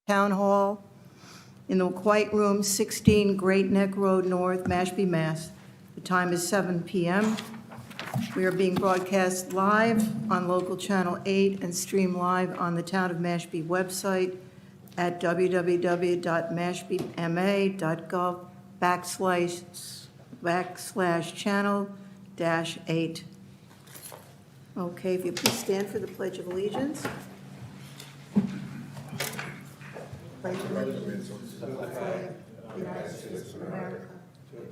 Town Hall in the White Room, 16 Great Neck Road North, Mashpee, Mass. The time is 7 p.m. We are being broadcast live on local channel 8 and stream live on the Town of Mashpee website at www.mashpeema.gov/channel-8. Okay, if you please stand for the Pledge of Allegiance. Pledge of allegiance to the flag of the United States of America,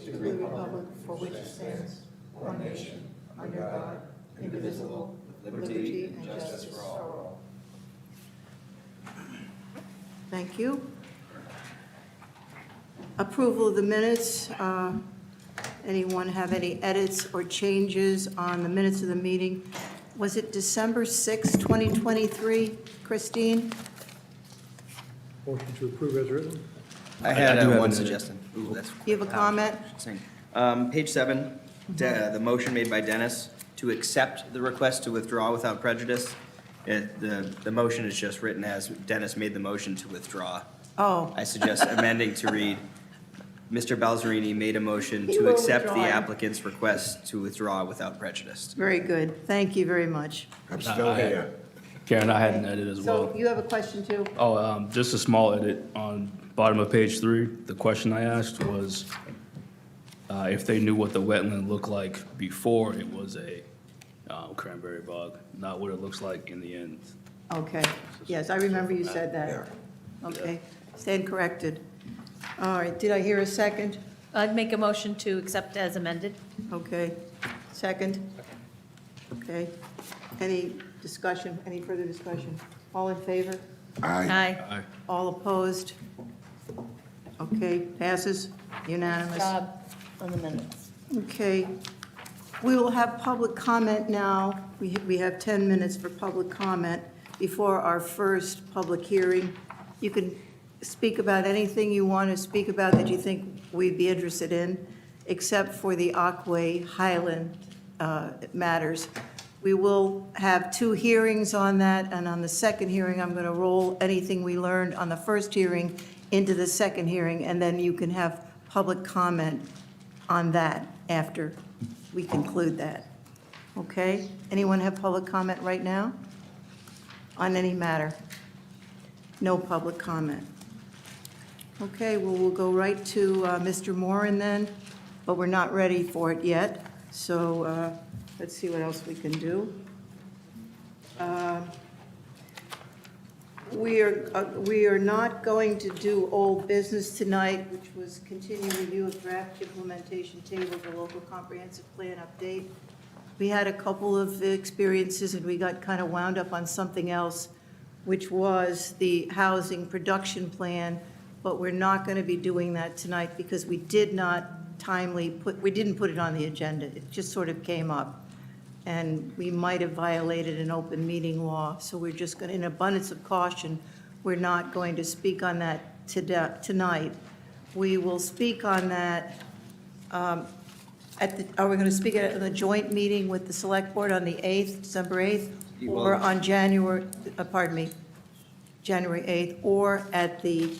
to the republic for which it stands, one nation, under God, indivisible, with liberty and justice for all. Thank you. Approval of the minutes. Anyone have any edits or changes on the minutes of the meeting? Was it December 6, 2023, Christine? Motion to approve as written. I had do have one an suggestion. Ooh, that's. You have a comment? Page 7, the motion made by Dennis to accept the request to withdraw without prejudice. The motion is just written as Dennis made the motion to withdraw. Oh, I suggest amending to read, Mr. Balzerini made a motion You to were accept the withdrawing. applicant's request to withdraw without prejudice. very good. Thank you very much. I'm still here. Karen, I had an edit as So well. you have a question too? Oh, just a small edit on bottom of page 3. The question I asked was if they knew what the wetland looked like before it was a cranberry bog, not what it looks like in the end. Okay, yes, I remember you said that. Okay, stand corrected. All right, did I hear a second? I'd make a motion to accept as amended. Okay, second? Okay, any discussion, any further discussion? All in favor? Aye. Aye. All opposed? Okay, passes unanimous. Job on the minutes. Okay, we will have public comment now. We have 10 minutes for public comment before our first public hearing. You can speak about anything you want to speak about that you think we'd be interested in, except for the Aquay Highland matters. We will have 2 hearings on that, and on the second hearing, I'm going to roll anything we learned on the first hearing into the second hearing, and then you can have public comment on that after we conclude that. Okay? Anyone have public comment right now on any matter? No public comment. Okay, well, we'll go right to Mr. Moran then, but we're not ready for it yet, so let's see what else we can do. We are not going to do old business tonight, which was continued review of draft implementation table of the local comprehensive plan update. We had a couple of experiences and we got kind of wound up on something else, which was the housing production plan, but we're not going to be doing that tonight because we did not we didn't put it on the agenda. It just sort of came up. And we might have violated an open meeting law, so we're just going to, in abundance of caution, we're not going to speak on that tonight. We will speak on that are we going to speak at the joint meeting with the Select Board on the 8th, December 8th? Or on January 8th, or at the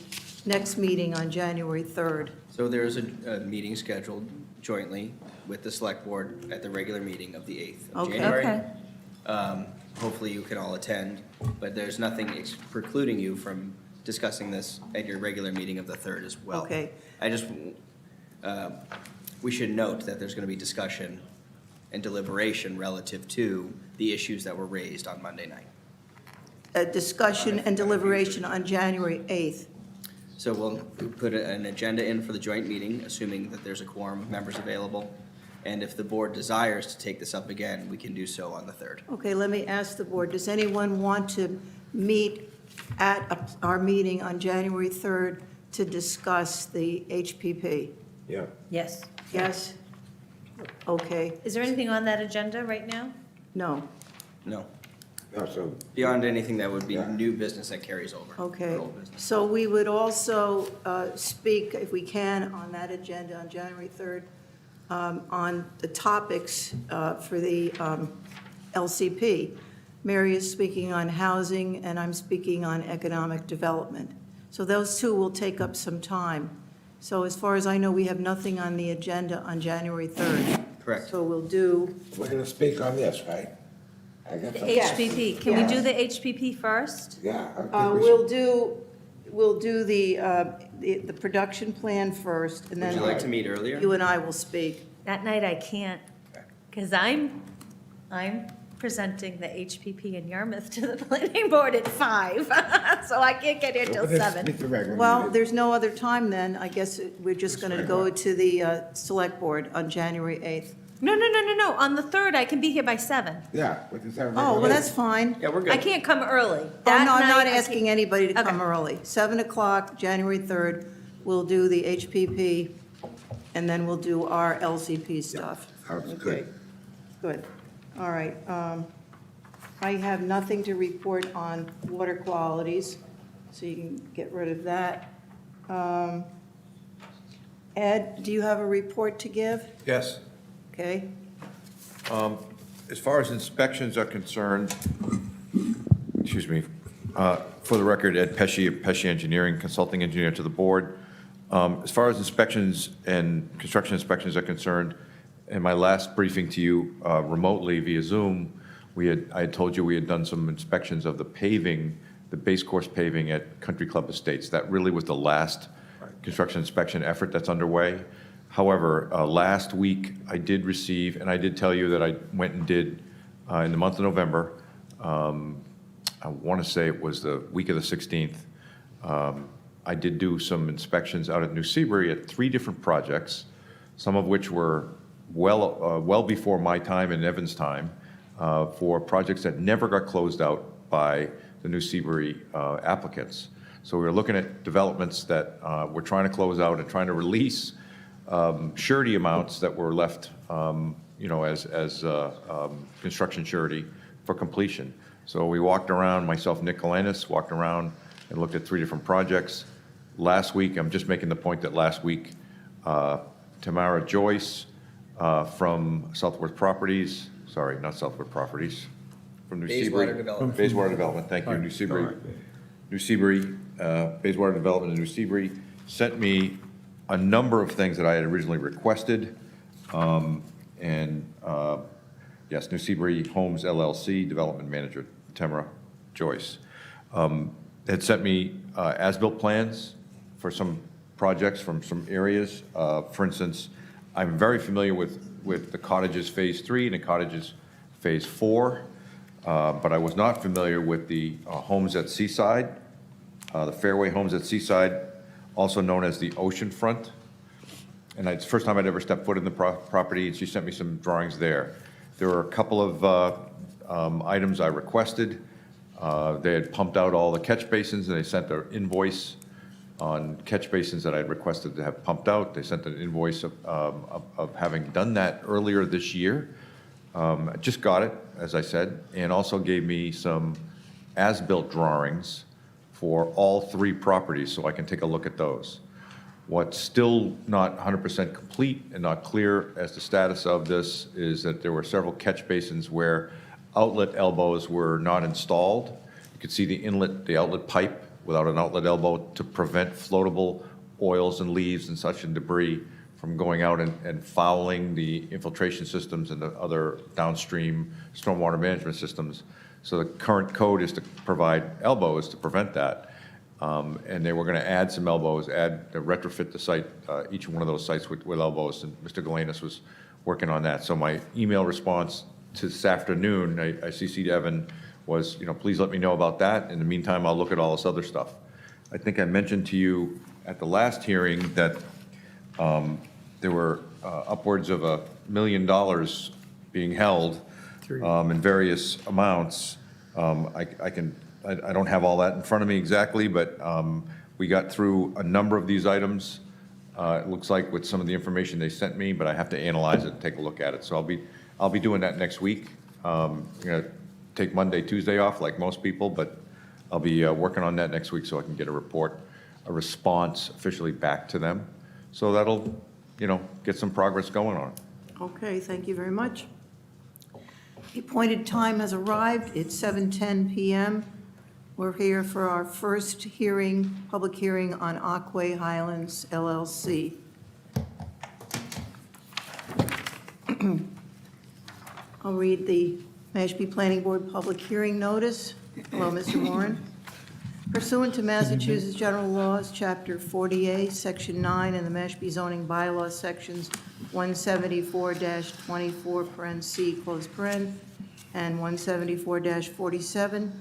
next meeting on January 3rd? So there is a meeting scheduled jointly with the Select Board at the regular meeting of the 8th of Okay. January. Okay. Hopefully you can all attend, but there's nothing precluding you from discussing this at your regular meeting of the 3rd as well. Okay. We should note that there's going to be discussion and deliberation relative to the issues that were raised on Monday night. A discussion and deliberation on January 8th. So we'll put an agenda in for the joint meeting, assuming that there's a quorum of members available. And if the board desires to take this up again, we can do so on the 3rd. Okay, let me ask the board, does anyone want to meet at our meeting on January 3rd to discuss the HPP? Yeah. Yes. Yes? Okay, Is there anything on that agenda right now? no, No, No, so, beyond anything that would be new business that carries over. okay. or old business. So we would also speak, if we can, on that agenda on January 3rd, on the topics for the LCP. Mary is speaking on housing, and I'm speaking on economic development. So those two will take up some time. So as far as I know, we have nothing on the agenda on January 3rd. Correct. So we'll do, We're gonna speak on this, right? I got some. HPP, can we do yes. the HPP first? Yeah. I think we we'll do the production plan first, and Would then you like to meet earlier? you and I will speak. That night I can't, because I'm presenting the HPP in Yarmouth to the planning board at 5, so I can't get here should- till Let's 7. speak the regular Well, meeting. there's no other time then. I guess we're just going to go to the select board on January 8th. No, on the 3rd, I can be here by 7. Yeah. we just have a Oh, regular well, that's meeting. fine. Yeah, we're I good. can't come early. Oh, That no, I'm night not I can't- asking anybody to come Okay. early. 7 o'clock, January 3rd, we'll do the HPP, and then we'll do our LCP stuff. Sounds Okay, good. good. All right. I have nothing to report on water qualities, so you can get rid of that. Ed, do you have a report to give? Yes. Okay. As far as inspections are concerned, excuse me, for the record, Ed Pesci of Pesci Engineering, consulting engineer to the board. As far as inspections and construction inspections are concerned, in my last briefing to you remotely via Zoom, I had told you we had done some inspections of the paving, the base course paving at Country Club Estates. That really was the last construction inspection effort that's underway. However, last week, I did receive, and I did tell you that I went and did, in the month of November, I want to say it was the week of the 16th, I did do some inspections out at New Seabury at 3 different projects, some of which were well before my time and Evan's time, for projects that never got closed out by the New Seabury applicants. So we were looking at developments that we're trying to close out and trying to release surety amounts that were left, as construction surety for completion. So we walked around, myself, Nick Galanis, walked around and looked at 3 different projects. Last week, I'm just making the point that last week, Tamara Joyce from Southworth Properties, sorry, not Southworth Properties, from New Seabury. Bayswater Development. Bayswater Development, thank you, New Seabury. New Seabury, Bayswater Development in New Seabury, sent me a number of things that I had originally requested. Yes, New Seabury Homes LLC, Development Manager, Tamara Joyce, had sent me as-built plans for some projects from some areas. For instance, I'm very familiar with the cottages Phase 3 and the cottages Phase 4, but I was not familiar with the homes at Seaside, the Fairway Homes at Seaside, also known as the Ocean Front. And it's the first time I'd ever stepped foot in the property, and she sent me some drawings there. There were a couple of items I requested. They had pumped out all the catch basins, and they sent an invoice on catch basins that I had requested to have pumped out. They sent an invoice of having done that earlier this year. I just got it, as I said, and also gave me some as-built drawings for all 3 properties, so I can take a look at those. What's still not 100% complete and not clear as the status of this is that there were several catch basins where outlet elbows were not installed. You could see the inlet, the outlet pipe without an outlet elbow to prevent floatable oils and leaves and such and debris from going out and fouling the infiltration systems and the other downstream stormwater management systems. So the current code is to provide elbows to prevent that. And they were going to add some elbows, retrofit the site, each one of those sites with elbows, and Mr. Galanis was working on that. So my email response to this afternoon, I CC'd Evan, was, please let me know about that. In the meantime, I'll look at all this other stuff. I think I mentioned to you at the last hearing that there were upwards of $1 million being held in various amounts. I don't have all that in front of me exactly, but we got through a number of these items, it looks like, with some of the information they sent me, but I have to analyze it and take a look at it. So I'll be doing that next week. I'm going to take Monday, Tuesday off like most people, but I'll be working on that next week so I can get a response officially back to them. So that'll, get some progress going on it. Okay, thank you very much. The appointed time has arrived. It's 7:10 PM. We're here for our first hearing, public hearing on Aquay Highlands LLC. I'll read the Mashpee Planning Board public hearing notice. Hello, Mr. Moran. Pursuant to Massachusetts General Laws, Chapter 40A, Section 9, and the Mashpee zoning bylaws, Sections 174-24, paren C, close paren, and 174-47,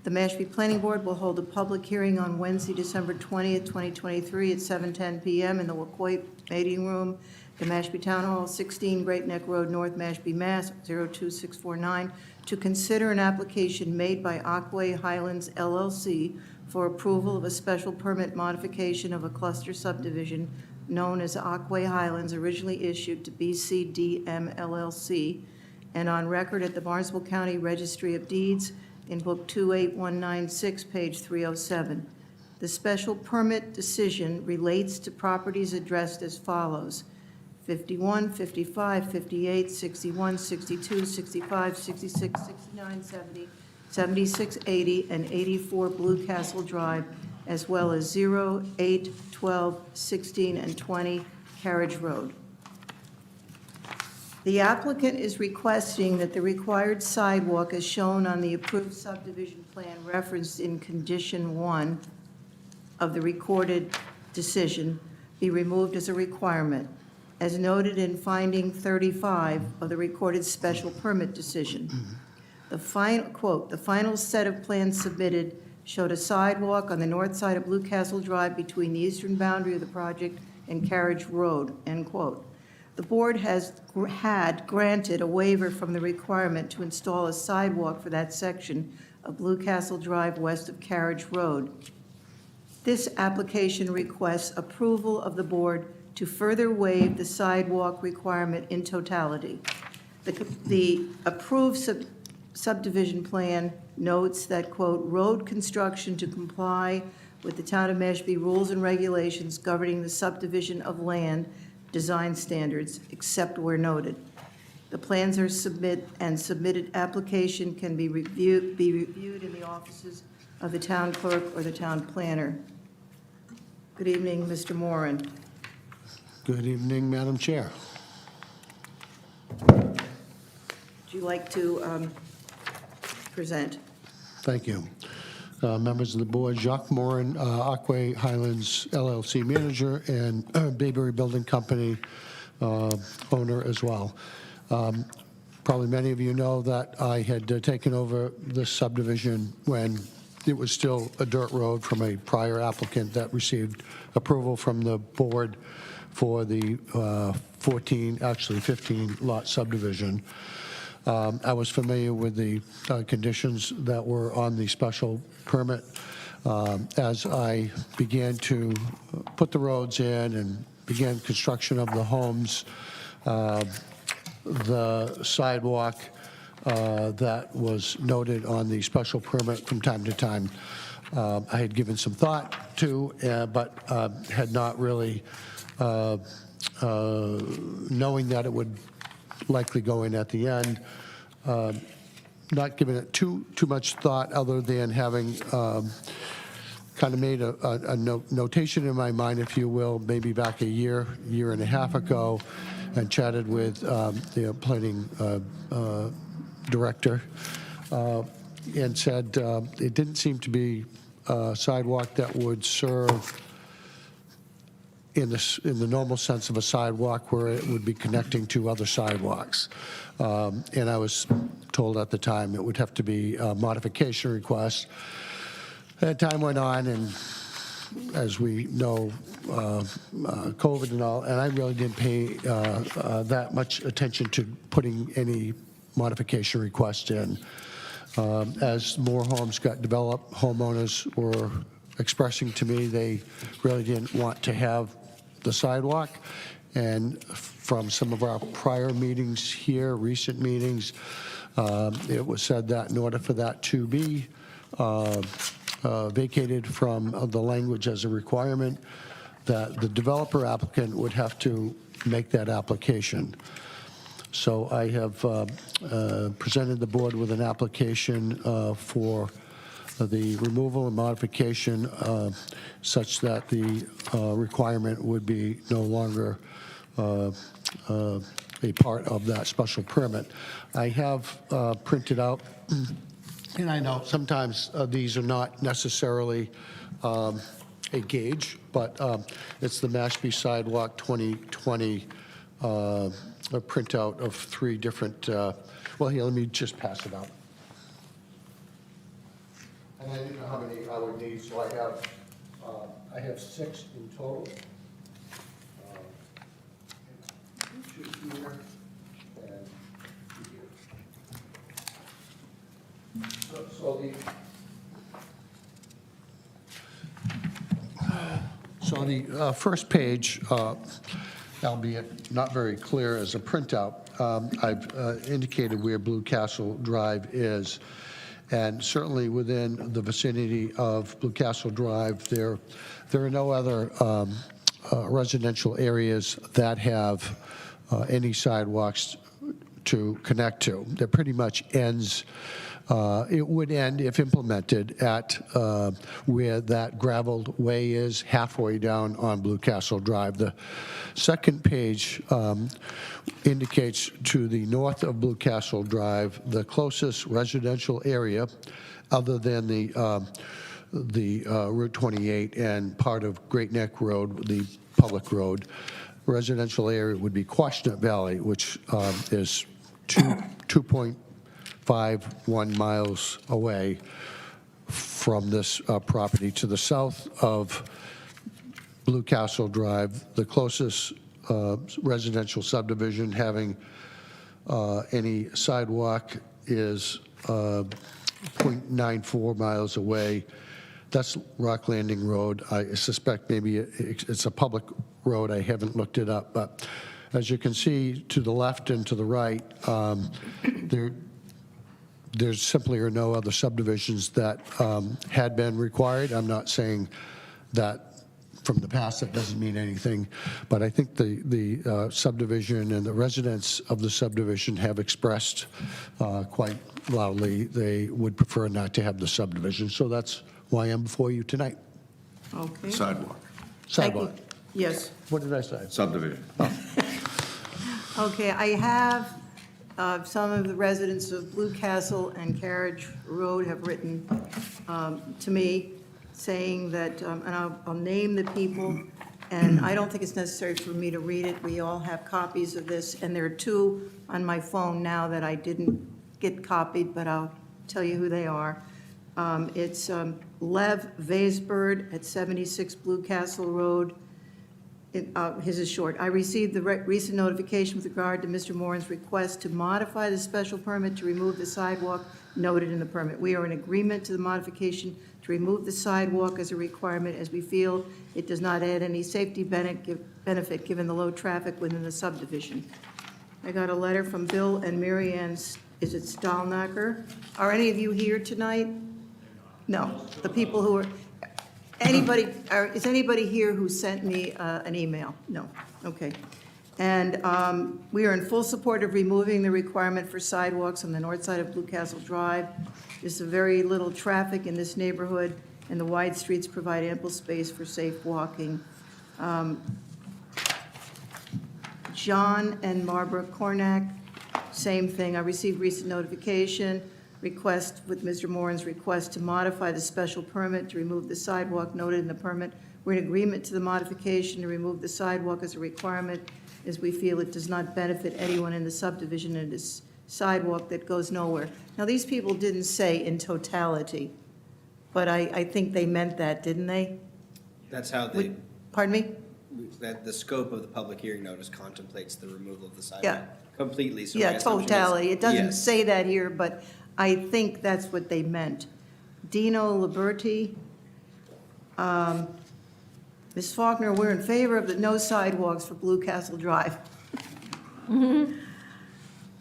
the Mashpee Planning Board will hold a public hearing on Wednesday, December 20th, 2023, at 7:10 PM in the Wacoit Meeting Room, the Mashpee Town Hall, 16 Great Neck Road, North Mashpee, Mass. 02649, to consider an application made by Aquay Highlands LLC for approval of a special permit modification of a cluster subdivision known as Aquay Highlands, originally issued to BCDM LLC, and on record at the Barnstable County Registry of Deeds in Book 28196, page 307. The special permit decision relates to properties addressed as follows: 51, 55, 58, 61, 62, 65, 66, 69, 70, 76, 80, and 84 Blue Castle Drive, as well as 0, 8, 12, 16, and 20 Carriage Road. The applicant is requesting that the required sidewalk as shown on the approved subdivision plan referenced in condition 1 of the recorded decision be removed as a requirement, as noted in finding 35 of the recorded special permit decision. The final, quote, "The final set of plans submitted showed a sidewalk on the north side of Blue Castle Drive between the eastern boundary of the project and Carriage Road," end quote. The board had granted a waiver from the requirement to install a sidewalk for that section of Blue Castle Drive west of Carriage Road. This application requests approval of the board to further waive the sidewalk requirement in totality. The approved subdivision plan notes that, quote, "Road construction to comply with the Town of Mashpee rules and regulations governing the subdivision of land design standards, except where noted." The plans are submitted application can be reviewed in the offices of the town clerk or the town planner. Good evening, Mr. Moran. Good evening, Madam Chair. Would you like to present? Thank you. Members of the board, Jacques Morin, Aquay Highlands LLC manager and Bayberry Building Company owner as well. Probably many of you know that I had taken over this subdivision when it was still a dirt road from a prior applicant that received approval from the board for the 15 lot subdivision. I was familiar with the conditions that were on the special permit. As I began to put the roads in and began construction of the homes, the sidewalk that was noted on the special permit from time to time, I had given some thought to, but had not really, knowing that it would likely go in at the end, not giving it too much thought other than having kind of made a notation in my mind, if you will, maybe back a year and a half ago, and chatted with the planning director and said it didn't seem to be a sidewalk that would serve in the normal sense of a sidewalk where it would be connecting to other sidewalks. And I was told at the time it would have to be a modification request. And time went on, and as we know, COVID and all, and I really didn't pay that much attention to putting any modification request in. As more homes got developed, homeowners were expressing to me they really didn't want to have the sidewalk. And from some of our prior meetings here, recent meetings, it was said that in order for that to be vacated from the language as a requirement, that the developer applicant would have to make that application. So I have presented the board with an application for the removal and modification such that the requirement would be no longer a part of that special permit. I have printed out, and I know sometimes these are not necessarily a gauge, but it's the Mashpee Sidewalk 2020 a printout of 3 different, well, here, let me just pass it out. And I didn't know how many I would need, so I have 6 in total. Two here and two here. So the first page, albeit not very clear as a printout, I've indicated where Blue Castle Drive is. And certainly within the vicinity of Blue Castle Drive, there are no other residential areas that have any sidewalks to connect to. That pretty much ends, it would end, if implemented, at where that graveled way is, halfway down on Blue Castle Drive. The second page indicates to the north of Blue Castle Drive, the closest residential area, other than the Route 28 and part of Great Neck Road, the public road. Residential area would be Quashnet Valley, which is 2.51 miles away from this property. To the south of Blue Castle Drive, the closest residential subdivision having any sidewalk is 0.94 miles away. That's Rock Landing Road. I suspect maybe it's a public road. I haven't looked it up, but as you can see to the left and to the right, there's simply are no other subdivisions that had been required. I'm not saying that from the past that doesn't mean anything, but I think the subdivision and the residents of the subdivision have expressed quite loudly they would prefer not to have the subdivision. So that's why I'm before you tonight. Okay. Sidewalk, Thank you. Sidewalk. Yes. What did I say? subdivision. Okay, I have, some of the residents of Blue Castle and Carriage Road have written to me saying that, and I'll name the people, and I don't think it's necessary for me to read it. We all have copies of this, and there are 2 on my phone now that I didn't get copied, but I'll tell you who they are. It's Lev Vaisbird at 76 Blue Castle Road. His is short. I received the recent notification with regard to Mr. Moran's request to modify the special permit to remove the sidewalk noted in the permit. We are in agreement to the modification to remove the sidewalk as a requirement, as we feel it does not add any safety benefit given the low traffic within the subdivision. I got a letter from Bill and Mary Ann, is it Stahlnacker? Are any of you here tonight? No, the people who are, anybody, is anybody here who sent me an email? No, okay. And we are in full support of removing the requirement for sidewalks on the north side of Blue Castle Drive. There's very little traffic in this neighborhood, and the wide streets provide ample space for safe walking. John and Barbara Cornack, same thing. I received recent notification, request with Mr. Moran's request to modify the special permit to remove the sidewalk noted in the permit. We're in agreement to the modification to remove the sidewalk as a requirement, as we feel it does not benefit anyone in the subdivision and is sidewalk that goes nowhere. Now, these people didn't say in totality, but I think they meant that, didn't they? That's how they, Pardon me? that the scope of the public hearing notice contemplates the removal of the sidewalk. Yeah. Completely. So my Yeah, assumption is- totality. It doesn't Yes. say that here, but I think that's what they meant. Dino Liberti, Ms. Faulkner, we're in favor of the no sidewalks for Blue Castle Drive.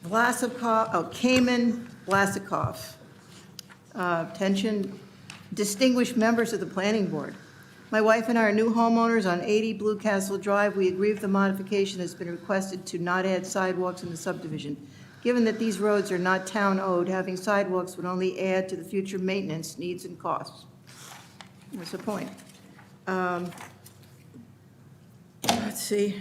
Vlasakov, Kamen Vlasakov. Attention, distinguished members of the planning board. My wife and I are new homeowners on 80 Blue Castle Drive. We agree with the modification that's been requested to not add sidewalks in the subdivision. Given that these roads are not town-owned, having sidewalks would only add to the future maintenance needs and costs. That's the point. Let's see.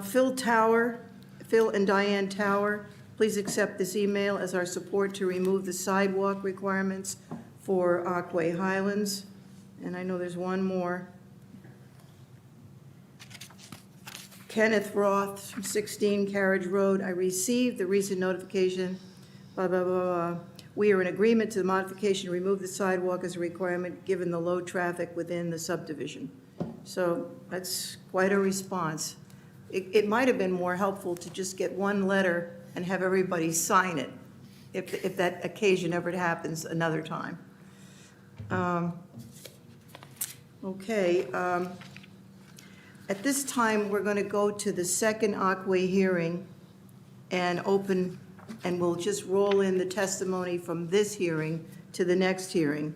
Phil and Diane Tower, please accept this email as our support to remove the sidewalk requirements for Aquay Highlands. And I know there's one more. Kenneth Roth, 16 Carriage Road, I received the recent notification, blah, blah, blah, blah. We are in agreement to the modification to remove the sidewalk as a requirement, given the low traffic within the subdivision. So that's quite a response. It might have been more helpful to just get one letter and have everybody sign it, if that occasion ever happens another time. Okay. At this time, we're going to go to the second Aquay hearing and open, and we'll just roll in the testimony from this hearing to the next hearing.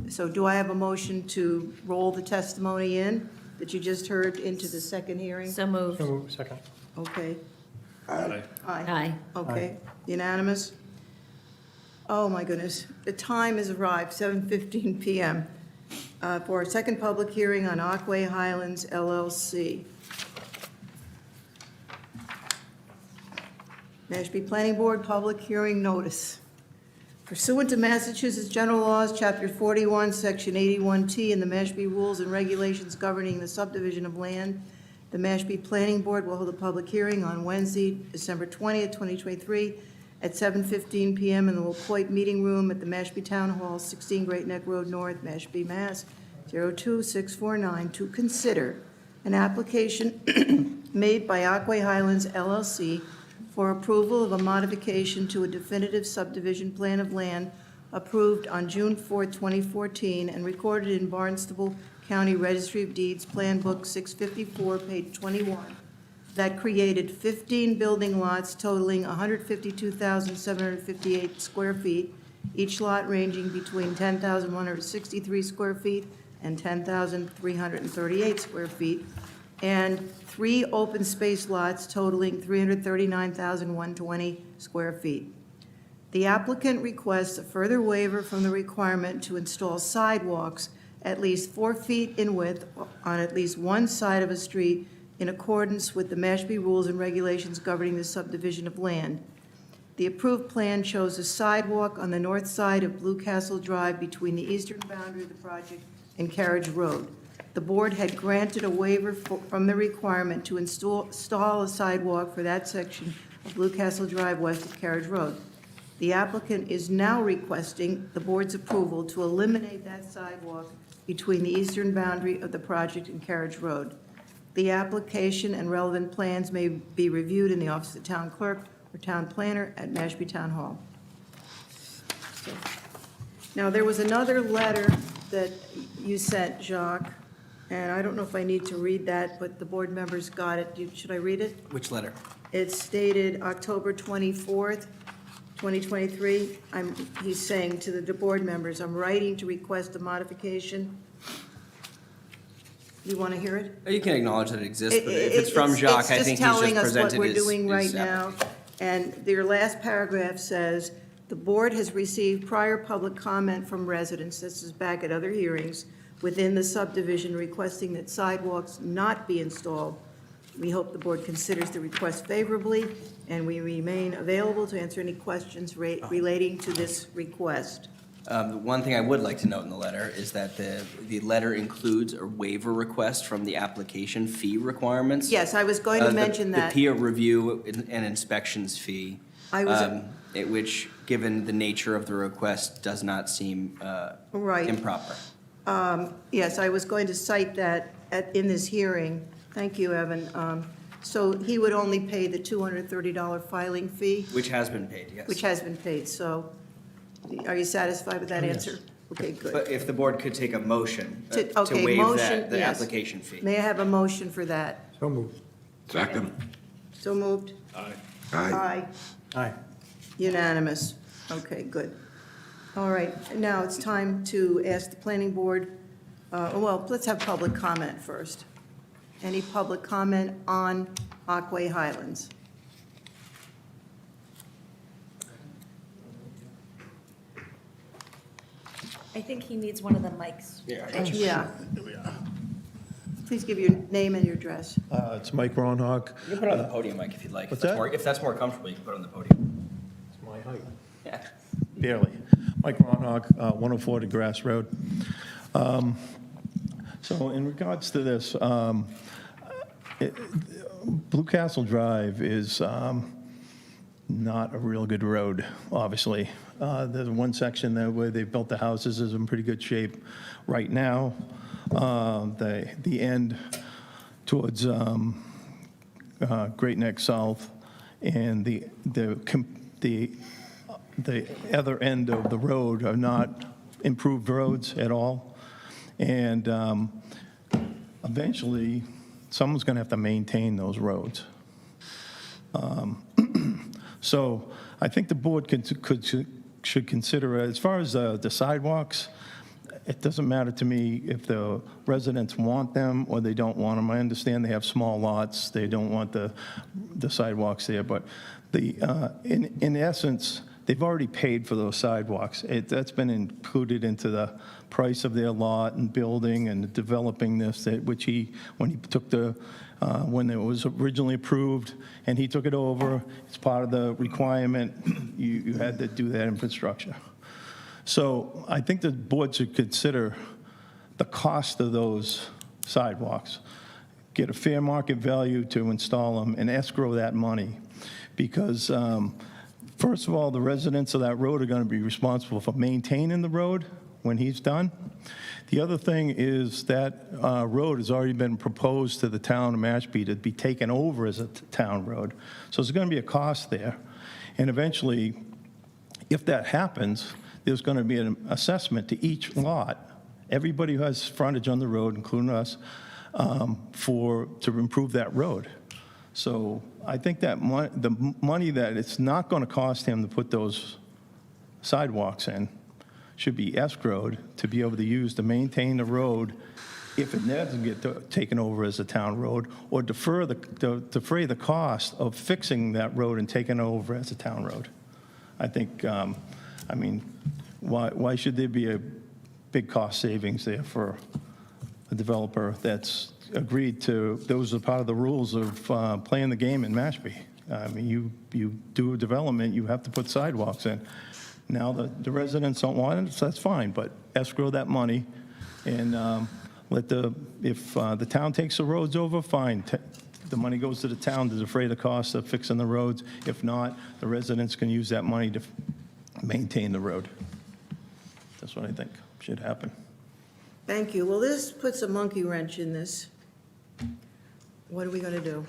So do I have a motion to roll the testimony in that you just heard into the second hearing? So moved. So moved. Second. Okay. Aye. Aye. Okay, unanimous? Oh, my goodness. The time has arrived, 7:15 PM, for our second public hearing on Aquay Highlands LLC. Mashpee Planning Board Public Hearing Notice. Pursuant to Massachusetts General Laws, Chapter 41, Section 81T, and the Mashpee Rules and Regulations governing the subdivision of land, the Mashpee Planning Board will hold a public hearing on Wednesday, December 20th, 2023, at 7:15 PM in the LaPointe Meeting Room at the Mashpee Town Hall, 16 Great Neck Road North, Mashpee, Mass. 02649, to consider an application made by Aquay Highlands LLC for approval of a modification to a definitive subdivision plan of land approved on June 4, 2014, and recorded in Barnstable County Registry of Deeds, Plan Book 654, page 21, that created 15 building lots totaling 152,758 square feet, each lot ranging between 10,163 square feet and 10,338 square feet, and 3 open space lots totaling 339,120 square feet. The applicant requests a further waiver from the requirement to install sidewalks at least 4 feet in width on at least one side of a street in accordance with the Mashpee Rules and Regulations governing the subdivision of land. The approved plan shows a sidewalk on the north side of Blue Castle Drive between the eastern boundary of the project and Carriage Road. The board had granted a waiver from the requirement to install a sidewalk for that section of Blue Castle Drive west of Carriage Road. The applicant is now requesting the board's approval to eliminate that sidewalk between the eastern boundary of the project and Carriage Road. The application and relevant plans may be reviewed in the office of the town clerk or town planner at Mashpee Town Hall. So, now, there was another letter that you sent, Jacques, and I don't know if I need to read that, but the board members got it. Should I read it? Which letter? It's dated October 24th, 2023. He's saying to the board members, I'm writing to request a modification. You want to hear it? You can acknowledge that it exists, but if it's from Jacques, I think he's just presented his. It's just telling us what we're doing right his now. And their last paragraph says, the board has received prior public comment from residents, this is back at other hearings, within the subdivision requesting that sidewalks not be installed. We hope the board considers the request favorably, and we remain available to answer any questions relating to this request. The one thing I would like to note in the letter is that the letter includes a waiver request from the application fee requirements. Yes, I was going to mention that. The peer review and inspections fee. I was- Which, given the nature of the request, does not seem Right. improper. Yes, I was going to cite that in this hearing. Thank you, Evan. So he would only pay the $230 filing fee, Which has been paid, yes. which has been paid, so are you satisfied with that answer? Okay, good. But if the board could take a motion to Okay, waive motion, the yes. application fee. May I have a motion for that? So moved. Second. So moved? Aye. Aye. Unanimous. Okay, good. All right, now it's time to ask the planning board, well, let's have public comment first. Any public comment on Aquay Highlands? I think he needs one of the mics. Yeah. Please give your name and your address. It's Mike Ronhock. You can put it on the podium, Mike, if you'd like. What's that? If that's more comfortable, you can put it on the podium. It's my height. Yeah. Barely. Mike Ronhock, 104 DeGrasse Road. So in regards to this, Blue Castle Drive is not a real good road, obviously. There's one section there where they built the houses is in pretty good shape right now. The end towards Great Neck South and the other end of the road are not improved roads at all. And eventually, someone's going to have to maintain those roads. So I think the board should consider, as far as the sidewalks, it doesn't matter to me if the residents want them or they don't want them. I understand they have small lots, they don't want the sidewalks there, but in essence, they've already paid for those sidewalks. That's been included into the price of their lot and building and developing this, when he took when it was originally approved and he took it over, it's part of the requirement, you had to do that infrastructure. So I think the board should consider the cost of those sidewalks, get a fair market value to install them and escrow that money. Because first of all, the residents of that road are going to be responsible for maintaining the road when he's done. The other thing is that road has already been proposed to the town of Mashpee to be taken over as a town road. So there's going to be a cost there. And eventually, if that happens, there's going to be an assessment to each lot, everybody who has frontage on the road, including us, to improve that road. So I think that the money that it's not going to cost him to put those sidewalks in should be escrowed to be able to use to maintain the road if it doesn't get taken over as a town road, or defray the cost of fixing that road and taking it over as a town road. I think, why should there be a big cost savings there for a developer that's agreed to, those are part of the rules of playing the game in Mashpee. You do a development, you have to put sidewalks in. Now, the residents don't want it, so that's fine, but escrow that money and if the town takes the roads over, fine. The money goes to the town to defray the cost of fixing the roads. If not, the residents can use that money to maintain the road. That's what I think should happen. Thank you. Well, this puts a monkey wrench in this. What are we going to do?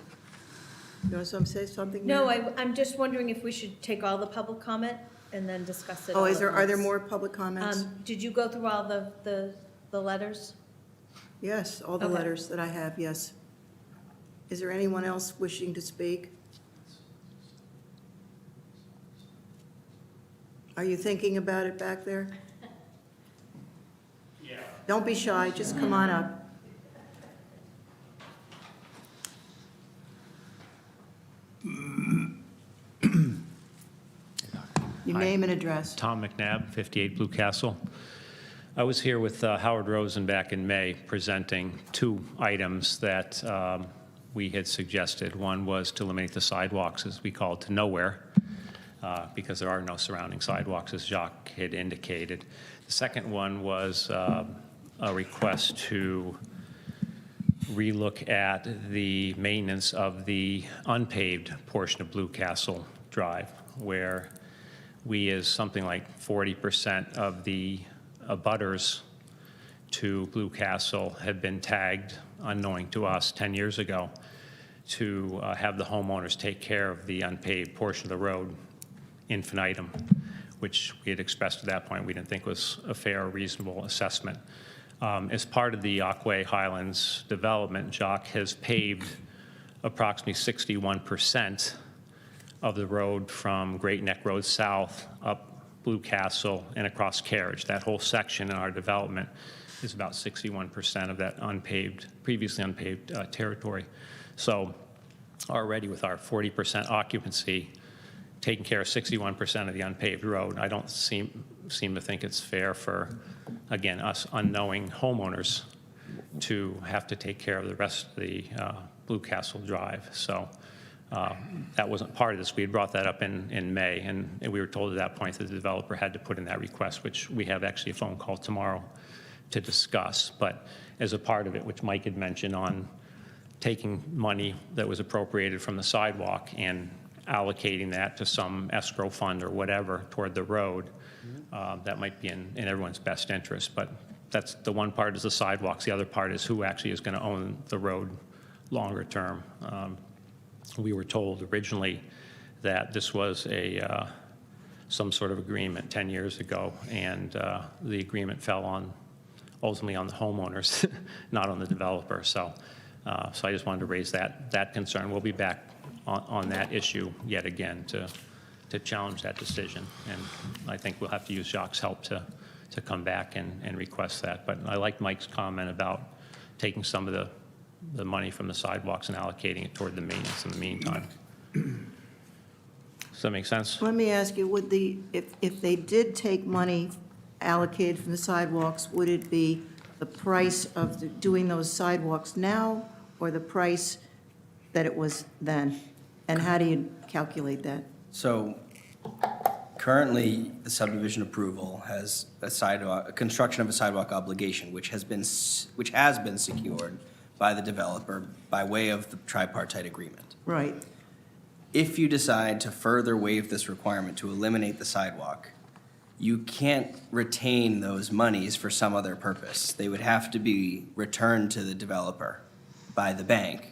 You want to say something? No, Mary? I'm just wondering if we should take all the public comment and then discuss it. Oh, all are at there once. more public comments? Did you go through all the letters? Yes, all the Okay. letters that I have, yes. Is there anyone else wishing to speak? Are you thinking about it back there? Yeah. Don't be shy, just come on up. Your name and address. Tom McNabb, 58 Blue Castle. I was here with Howard Rosen back in May presenting two items that we had suggested. One was to eliminate the sidewalks, as we call it, to nowhere, because there are no surrounding sidewalks, as Jacques had indicated. The second one was a request to relook at the maintenance of the unpaved portion of Blue Castle Drive, where we, as something like 40% of the abutters to Blue Castle, had been tagged, unknowing to us, 10 years ago, to have the homeowners take care of the unpaved portion of the road infinitum, which we had expressed at that point we didn't think was a fair or reasonable assessment. As part of the Aquay Highlands development, Jacques has paved approximately 61% of the road from Great Neck Road South up Blue Castle and across Carriage. That whole section in our development is about 61% of that unpaved, previously unpaved territory. So already with our 40% occupancy, taking care of 61% of the unpaved road, I don't seem to think it's fair for, again, us unknowing homeowners to have to take care of the rest of the Blue Castle Drive. So that wasn't part of this. We had brought that up in May, and we were told at that point that the developer had to put in that request, which we have actually a phone call tomorrow to discuss. But as a part of it, which Mike had mentioned on taking money that was appropriated from the sidewalk and allocating that to some escrow fund or whatever toward the road, that might be in everyone's best interest. But that's the one part is the sidewalks. The other part is who actually is going to own the road longer term. We were told originally that this was some sort of agreement 10 years ago, and the agreement fell ultimately on the homeowners, not on the developer. So I just wanted to raise that concern. We'll be back on that issue yet again to challenge that decision, and I think we'll have to use Jacques' help to come back and request that. But I like Mike's comment about taking some of the money from the sidewalks and allocating it toward the maintenance in the meantime. Does that make sense? Let me ask you, if they did take money allocated from the sidewalks, would it be the price of doing those sidewalks now, or the price that it was then? And how do you calculate that? So currently, the subdivision approval has a construction of a sidewalk obligation, which has been secured by the developer by way of the tripartite agreement. Right. If you decide to further waive this requirement to eliminate the sidewalk, you can't retain those monies for some other purpose. They would have to be returned to the developer by the bank.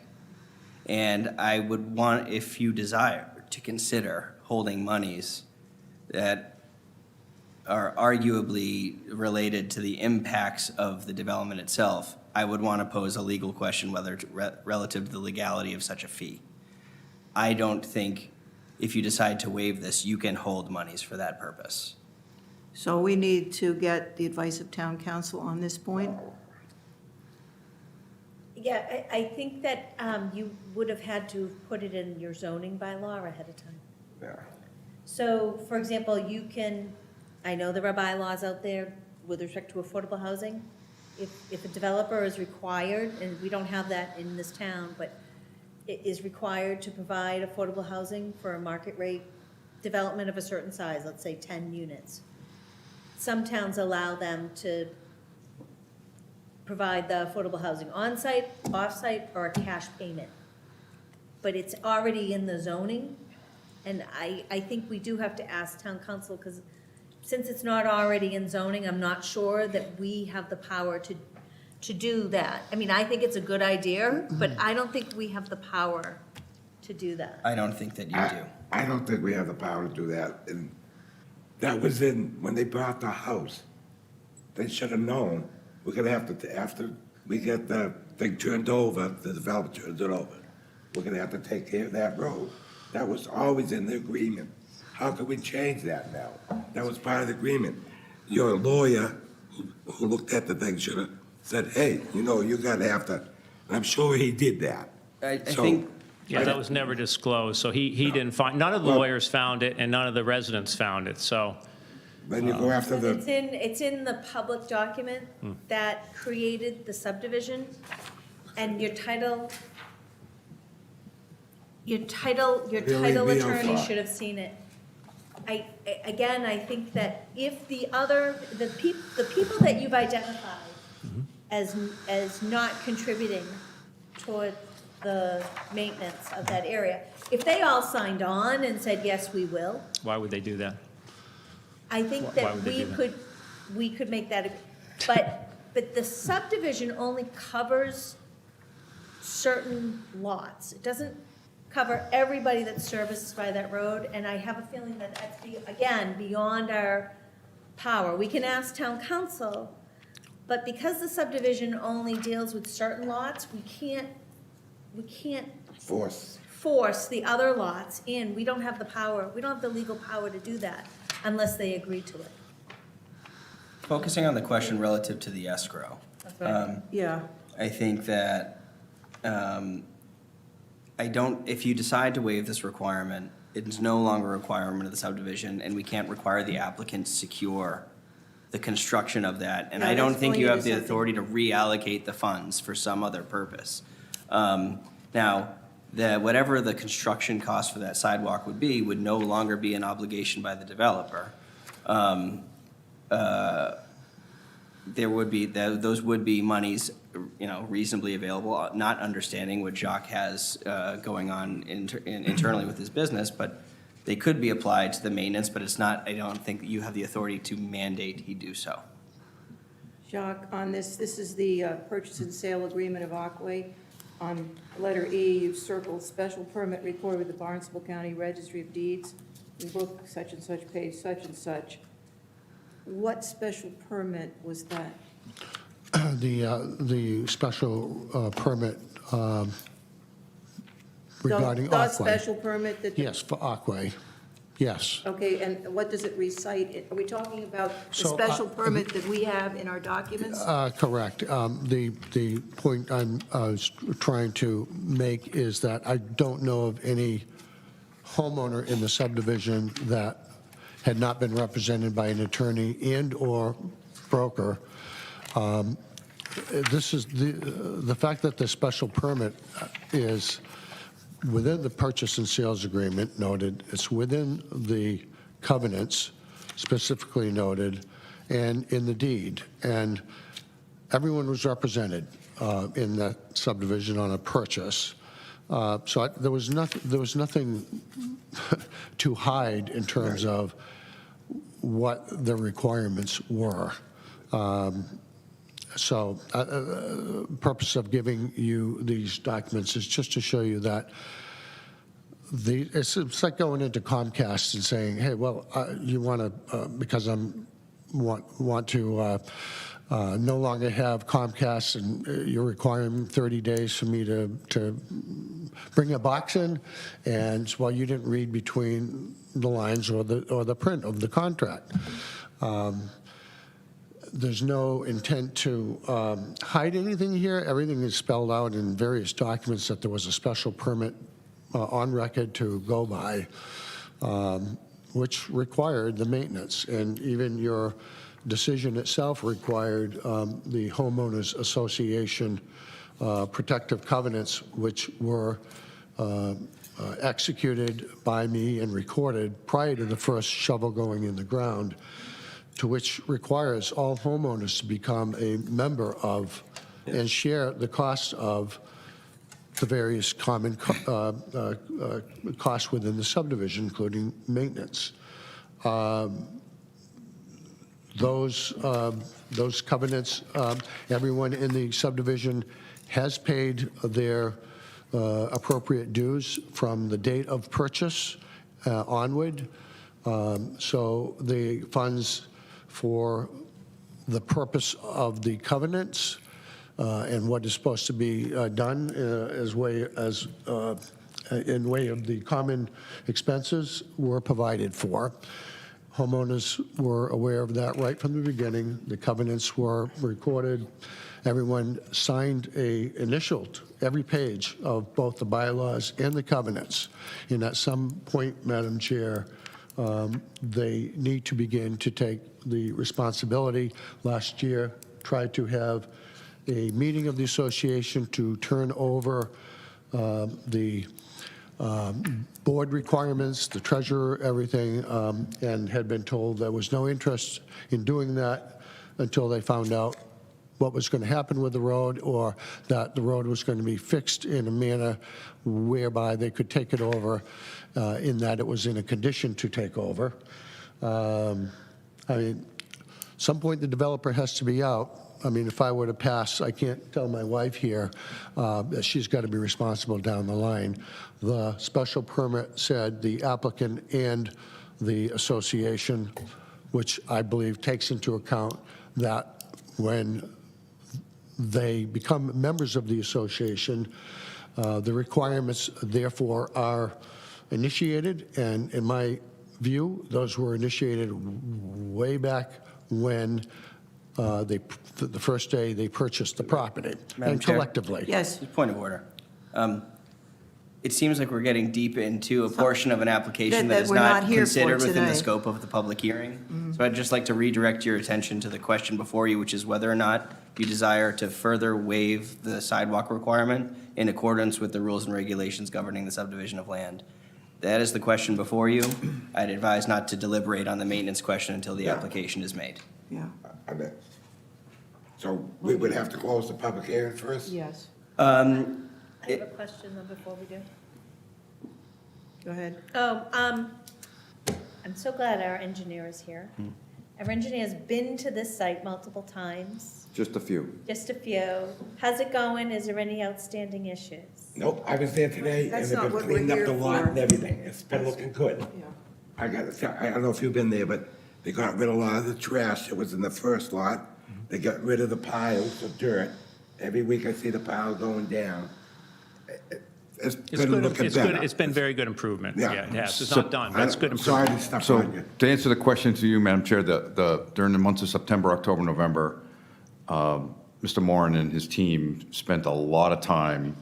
And I would want, if you desire, to consider holding monies that are arguably related to the impacts of the development itself. I would want to pose a legal question whether relative to the legality of such a fee. I don't think if you decide to waive this, you can hold monies for that purpose. So we need to get the advice of town council on this point? Yeah, I think that you would have had to put it in your zoning bylaw ahead of time. Yeah. So, for example, I know there are bylaws out there with respect to affordable housing. If a developer is required, and we don't have that in this town, but it is required to provide affordable housing for a market rate development of a certain size, let's say 10 units. Some towns allow them to provide the affordable housing on-site, off-site, or a cash payment. But it's already in the zoning, and I think we do have to ask town council, because since it's not already in zoning, I'm not sure that we have the power to do that. I mean, I think it's a good idea, but I don't think we have the power to do that. I don't think that you do. I don't think we have the power to do that. And that was when they bought the house. They should have known, we're gonna have to, after we get the thing turned over, the developer turns it over, we're gonna have to take care of that road. That was always in the agreement. How could we change that now? That was part of the agreement. Your lawyer who looked at the thing should have said, hey, you're gonna have to, and I'm sure he did that. I So- think, Yeah, that was never disclosed, so he didn't find, none of the Well- lawyers found it, and none of the residents found it, so. Then you go after the, It's in the public document that created the subdivision, and your title Really, attorney Leo should have seen it. Again, I think that if the people that you've identified as not contributing toward the maintenance of that area, if they all signed on and said, yes, we will, Why would they do that? I think Why that would they do that? we could make that, but the subdivision only covers certain lots. It doesn't cover everybody that's serviced by that road, and I have a feeling that that's, again, beyond our power. We can ask town council, but because the subdivision only deals with certain lots, we can't force. the other lots in. We don't have the power, we don't have the legal power to do that unless they agree to it. focusing on the question relative to the escrow. Yeah, I think that, if you decide to waive this requirement, it's no longer a requirement of the subdivision, and we can't require the applicant to secure the construction of that. And No, I don't that's think going you have into the something- authority to reallocate the funds for some other purpose. Now, whatever the construction cost for that sidewalk would be, would no longer be an obligation by the developer. There would be, those would be monies, reasonably available, not understanding what Jacques has going on internally with his business, but they could be applied to the maintenance, but it's not, I don't think that you have the authority to mandate he do so. Jacques, on this is the purchase and sale agreement of Aquay. On letter E, you've circled special permit recorded with the Barnstable County Registry of Deeds, in book such and such, page such and such. What special permit was that? The special permit regarding The Aquay. special permit that? Yes, for Aquay, yes. Okay, and what does it recite? Are we talking about the So, special permit that we have in our documents? Correct. The point I was trying to make is that I don't know of any homeowner in the subdivision that had not been represented by an attorney and/or broker. This is the fact that the special permit is within the purchase and sales agreement noted, it's within the covenants specifically noted, and in the deed. And everyone was represented in that subdivision on a purchase. So there was nothing to hide in terms of what the requirements were. So purpose of giving you these documents is just to show you that it's like going into Comcast and saying, hey, well, you want to, because want to no longer have Comcast and you're requiring 30 days for me to bring a box in, and well, you didn't read between the lines or the print of the contract. There's no intent to hide anything here. Everything is spelled out in various documents that there was a special permit on record to go by, which required the maintenance. And even your decision itself required the homeowners association protective covenants, which were executed by me and recorded prior to the first shovel going in the ground, to which requires all homeowners to become a member of and share the cost of the various common costs within the subdivision, including maintenance. Those covenants, everyone in the subdivision has paid their appropriate dues from the date of purchase onward. So the funds for the purpose of the covenants and what is supposed to be done in way of the common expenses were provided for. Homeowners were aware of that right from the beginning. The covenants were recorded. Everyone signed initialed every page of both the bylaws and the covenants. And at some point, Madam Chair, they need to begin to take the responsibility. Last year, tried to have a meeting of the association to turn over the board requirements, the treasurer, everything, and had been told there was no interest in doing that until they found out what was going to happen with the road, or that the road was going to be fixed in a manner whereby they could take it over, in that it was in a condition to take over. I mean, some point the developer has to be out. I mean, if I were to pass, I can't tell my wife here that she's got to be responsible down the line. The special permit said the applicant and the association, which I believe takes into account that when they become members of the association, the requirements therefore are initiated, and in my view, those were initiated way back when the first day they purchased the property, Madam and Chair? collectively. Yes, Just point of order. It seems like we're getting deep into a portion of an application That that is we're not not here for considered within the today. scope of the public hearing. So I'd just like to redirect your attention to the question before you, which is whether or not you desire to further waive the sidewalk requirement in accordance with the rules and regulations governing the subdivision of land. That is the question before you. I'd advise not to deliberate on the maintenance question until the application is made. yeah, I mean, so we would have to close the public hearing first? yes. I have a question though before we do. Go ahead. Oh, I'm so glad our engineer is here. Our engineer's been to this site multiple times, Just a few. just a few. How's it going? Is there any outstanding issues? Nope, I was there today, and That's they've not been what we're cleaning up here the lot for. and everything. It's been looking good. Yeah. I don't know if you've been there, but they got rid of a lot of the trash that was in the first lot. They got rid of the piles of dirt. Every week I see the pile going down. It's It's been good, looking it's good, better. it's been very good improvement. Yeah. Yeah, it has. It's So- not done, but it's good I'm sorry improvement. to stop So on you. to answer the question to you, Madam Chair, during the months of September, October, November, Mr. Moran and his team spent a lot of time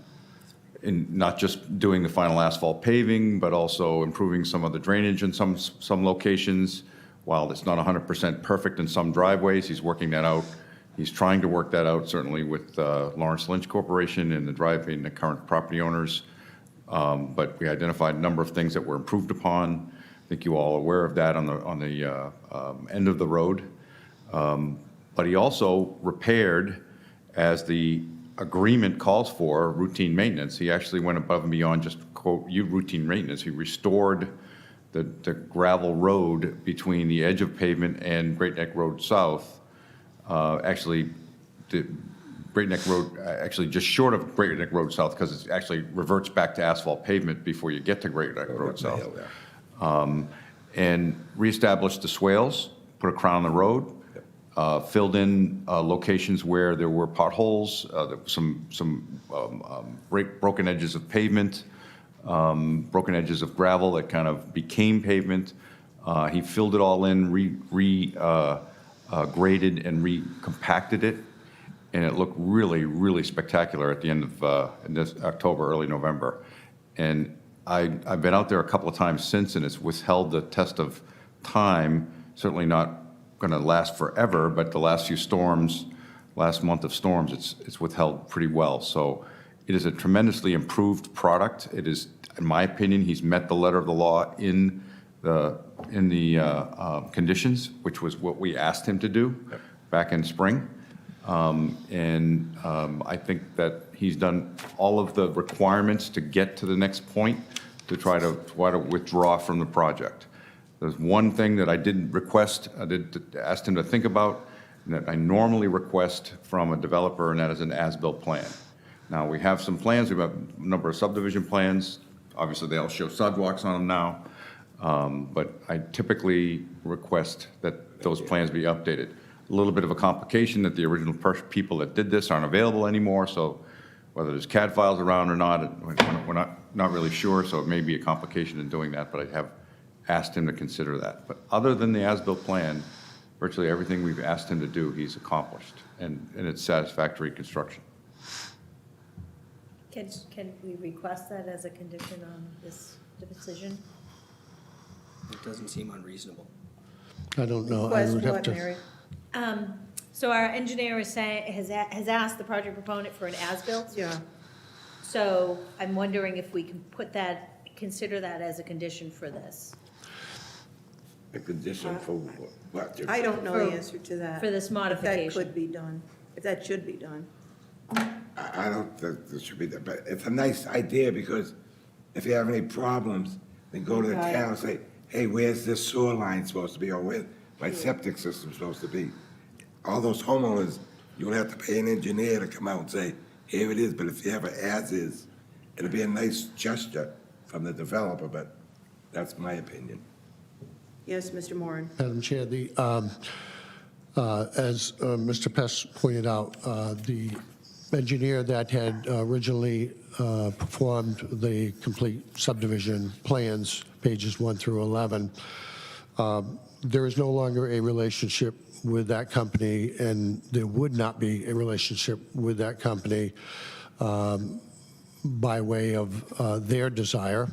in not just doing the final asphalt paving, but also improving some of the drainage in some locations. While it's not 100% perfect in some driveways, he's working that out. He's trying to work that out, certainly with Lawrence Lynch Corporation and the current property owners. But we identified a number of things that were improved upon. I think you all are aware of that on the end of the road. But he also repaired, as the agreement calls for, routine maintenance. He actually went above and beyond just, quote, routine maintenance. He restored the gravel road between the edge of pavement and Great Neck Road South. Actually, the Great Neck Road, actually just short of Great Neck Road South, because it actually reverts back to asphalt pavement before you get to Great Neck Road South. And reestablished the swales, put a crown on the road, filled in locations where there were potholes, there were some broken edges of pavement, broken edges of gravel that kind of became pavement. He filled it all in, graded and recompacted it, and it looked really, really spectacular at the end of in this October, early November. And I've been out there a couple of times since, and it's withheld the test of time. Certainly not going to last forever, but the last few storms, last month of storms, it's withheld pretty well. So it is a tremendously improved product. It is, in my opinion, he's met the letter of the law in the conditions, which was what we asked him to do back in spring. I think that he's done all of the requirements to get to the next point to try to withdraw from the project. There's one thing that I did request, asked him to think about, and that I normally request from a developer, and that is an as-built plan. Now, we have some plans, we have a number of subdivision plans. Obviously, they all show sidewalks on them now. But I typically request that those plans be updated. A little bit of a complication that the original people that did this aren't available anymore, so whether there's CAD files around or not, we're not really sure, so it may be a complication in doing that, but I have asked him to consider that. But other than the as-built plan, virtually everything we've asked him to do, he's accomplished, and it's satisfactory construction. Can we request that as a condition on this decision? It doesn't seem unreasonable. I don't know. I Request would have what, to. Mary? So our engineer is saying, has asked the project proponent for an as-built? Yeah, So I'm wondering if we can consider that as a condition for this, A condition for what? I don't know the For- answer to that. for this If that modification. could be done, if that should be done. I don't think this should be that, but it's a nice idea, because if you have any problems, then go to the Okay. town and say, hey, where's this sewer line supposed to be, or where's my septic system supposed to be? All those homeowners, you don't have to pay an engineer to come out and say, here it is, but if you have it as is, it'll be a nice gesture from the developer, but that's my opinion. Yes, Mr. Moran? Madam Chair, as Mr. Pest pointed out, the engineer that had originally performed the complete subdivision plans, pages 1 through 11, there is no longer a relationship with that company, and there would not be a relationship with that company by way of their desire.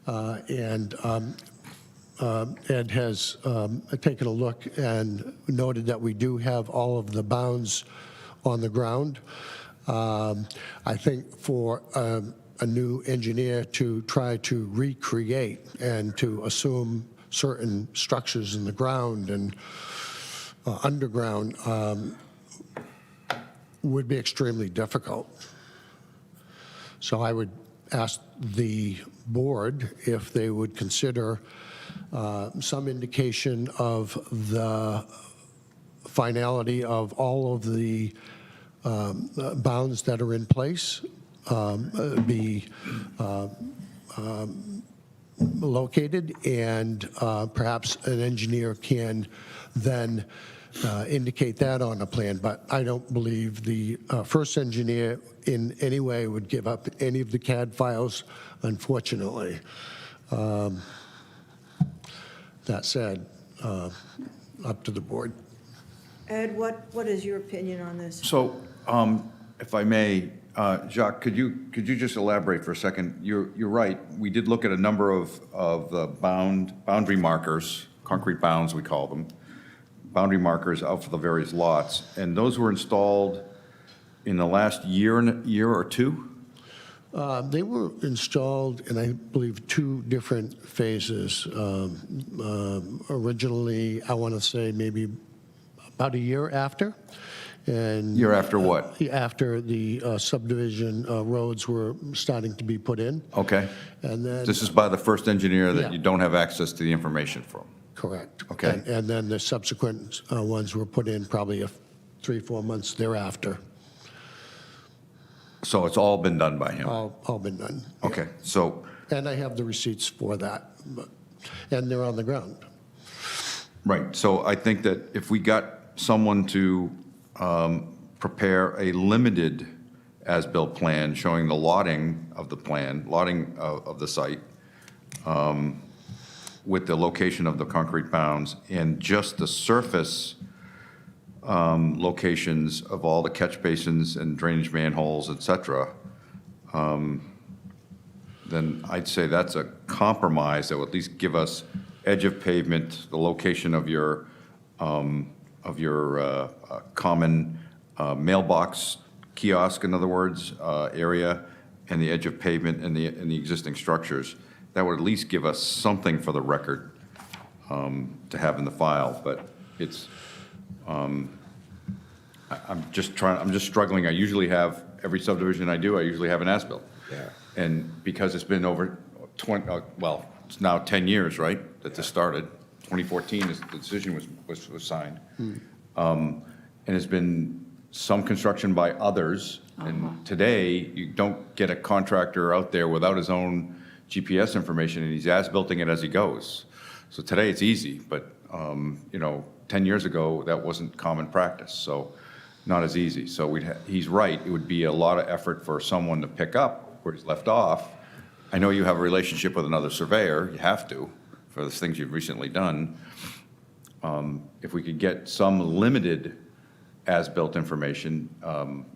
And Ed has taken a look and noted that we do have all of the bounds on the ground. I think for a new engineer to try to recreate and to assume certain structures in the ground and underground would be extremely difficult. So I would ask the board if they would consider some indication of the finality of all of the bounds that are in place be located, and perhaps an engineer can then indicate that on a plan. But I don't believe the first engineer in any way would give up any of the CAD files, unfortunately. That said, up to the board. Ed, what is your opinion on this? So, if I may, Jacques, could you just elaborate for a second? You're right. We did look at a number of the boundary markers, concrete bounds we call them, boundary markers out for the various lots, and those were installed in the last year or two? They were installed in, I believe, 2 different phases. Originally, I want to say maybe about a year after. And Year after what? After the subdivision roads were starting to be put in. Okay. And then. This is by the first engineer that Yeah. you don't have access to the information from? Correct. Okay. And then the subsequent ones were put in probably 3-4 months thereafter. So it's all been done by him? All been done. Okay, so, And I have the receipts for that, and they're on the ground. right, so I think that if we got someone to prepare a limited as-built plan showing the lotting of the plan, lotting of the site, with the location of the concrete bounds, and just the surface locations of all the catch basins and drainage manholes, et cetera, then I'd say that's a compromise that would at least give us edge of pavement, the location of your common mailbox kiosk, in other words, area, and the edge of pavement and the existing structures. That would at least give us something for the record to have in the file, but it's, I'm just struggling. I usually have, every subdivision I do, I usually have an as-built. Yeah. And because it's been over 20, well, it's now 10 years, right, that this started. 2014 is, the decision was signed. And it's been some construction by others. And today, you don't get a contractor out there without his own GPS information, and he's as-builting it as he goes. So today, it's easy, but, 10 years ago, that wasn't common practice, so not as easy. So he's right, it would be a lot of effort for someone to pick up where he's left off. I know you have a relationship with another surveyor, you have to, for the things you've recently done. If we could get some limited as-built information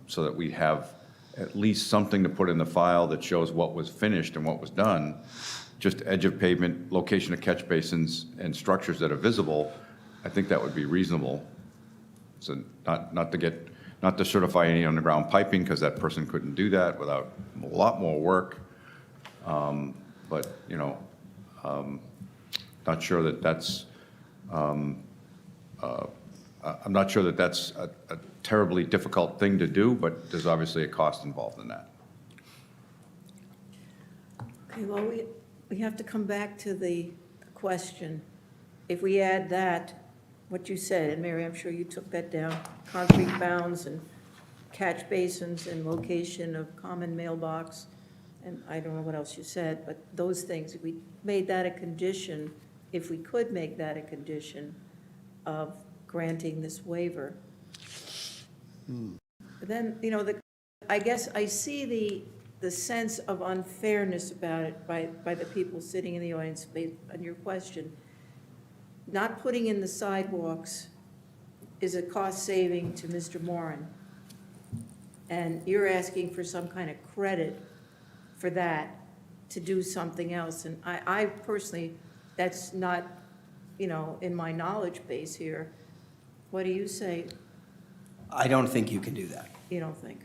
so that we have at least something to put in the file that shows what was finished and what was done, just edge of pavement, location of catch basins, and structures that are visible, I think that would be reasonable. So not to certify any underground piping, because that person couldn't do that without a lot more work. But, not sure that that's, I'm not sure that that's a terribly difficult thing to do, but there's obviously a cost involved in that. Okay, well, we have to come back to the question. If we add that, what you said, and Mary, I'm sure you took that down, concrete bounds and catch basins and location of common mailbox, and I don't know what else you said, but those things, if we made that a condition, if we could make that a condition of granting this waiver, then, I guess I see the sense of unfairness about it by the people sitting in the audience, based on your question. Not putting in the sidewalks is a cost saving to Mr. Moran. And you're asking for some kind of credit for that to do something else. And I personally, that's not, in my knowledge base here. What do you say? I don't think you can do that. You don't think?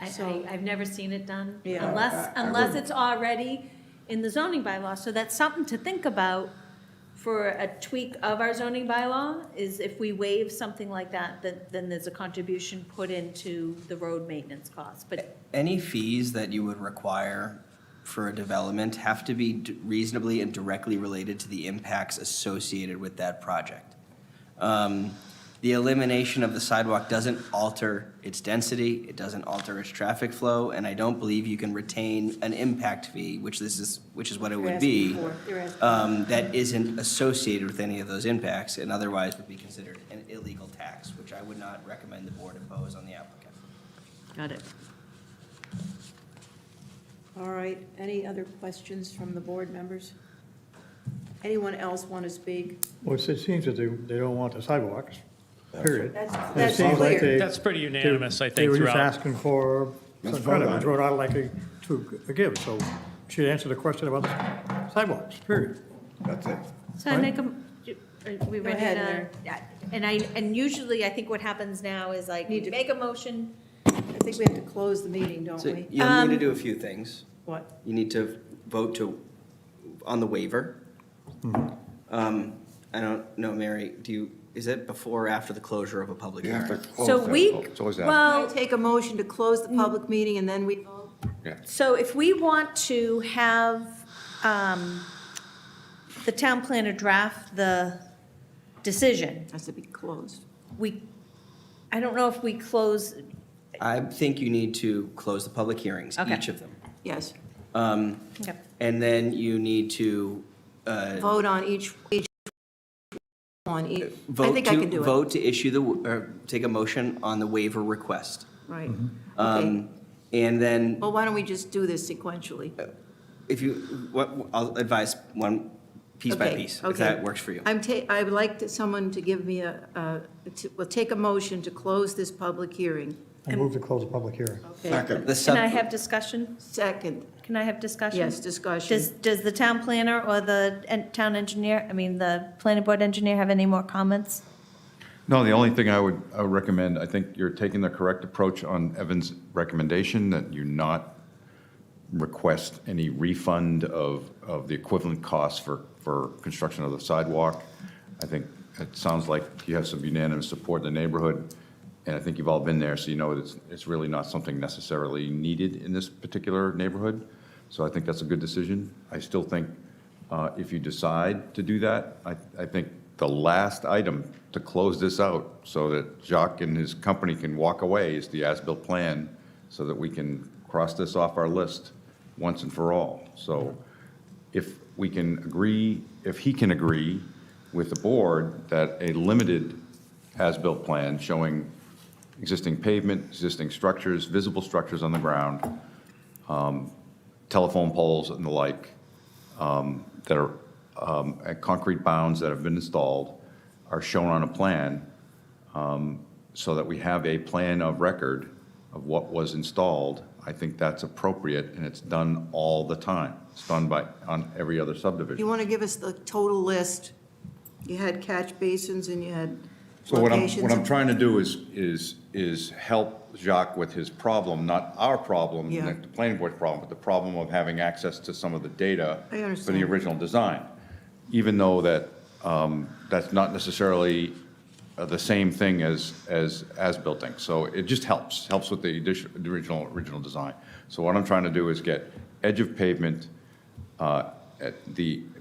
I've never seen it done. Yeah. Unless it's already in the zoning bylaw. So that's something to think about for a tweak of our zoning bylaw, is if we waive something like that, then there's a contribution put into the road maintenance costs. But Any fees that you would require for a development have to be reasonably and directly related to the impacts associated with that project. The elimination of the sidewalk doesn't alter its density, it doesn't alter its traffic flow, and I don't believe you can retain an impact fee, which is what it would be, They're asking that isn't associated with any of those impacts, and otherwise would be considered an illegal tax, which I would not recommend the board impose on the applicant. got it. All right, any other questions from the board members? Anyone else want to speak? Well, it seems that they don't want the sidewalks, period. That's And it seems like clear. That's pretty unanimous, I They think, were just throughout. asking for Let's some vote credit, on which it. we're not likely to give, so she answered the question about the sidewalks, period. That's it. So I make a, are we Go ready ahead, to? Mary. Yeah, and usually I think what happens now is like, Need we to- make a motion, I think we have to close the meeting, don't So we? you'll need to do a few things. What? You need to vote on the waiver. I don't know, Mary, is it before or after the closure of a public You have hearing? to close so that. we, It's always that. well, I take a motion to close the public meeting and then we vote? so if we want to have the town planner draft the decision, Has to be closed. I don't know if we close, I think you need to close the public hearings, Okay. each of them. Yes. okay. And then you need to Vote on each one. I vote think I can do to, it. vote to issue or take a motion on the waiver request. Right. Okay. And then Well, why don't we just do this sequentially? I'll advise one piece by Okay, piece, if okay. that works for you. I would like someone to give me take a motion to close this public hearing. I move to close the public hearing. Okay. Second. The Can I sub, have discussion? Second, Can I have discussion? yes, discussion. Does the town planner or the town engineer, the planning board engineer have any more comments? No, the only thing I would recommend, I think you're taking the correct approach on Evan's recommendation, that you not request any refund of the equivalent costs for construction of the sidewalk. I think it sounds like you have some unanimous support in the neighborhood, and I think you've all been there, so you know it's really not something necessarily needed in this particular neighborhood. So I think that's a good decision. I still think if you decide to do that, I think the last item to close this out so that Jacques and his company can walk away is the as-built plan, so that we can cross this off our list once and for all. So if we can agree, if he can agree with the board that a limited as-built plan showing existing pavement, existing structures, visible structures on the ground, telephone poles and the like, that are at concrete bounds that have been installed, are shown on a plan, so that we have a plan of record of what was installed. I think that's appropriate, and it's done all the time. It's done on every other You subdivision. want to give us the total list? You had catch basins and you had So what locations. I'm trying to do is help Jacques with his problem, not our problem, Yeah. not the planning board's problem, but the problem of having access to some of the data I for the understand. original design. Even though that's not necessarily the same thing as building. So it just helps with the original design. So what I'm trying to do is get edge of pavement,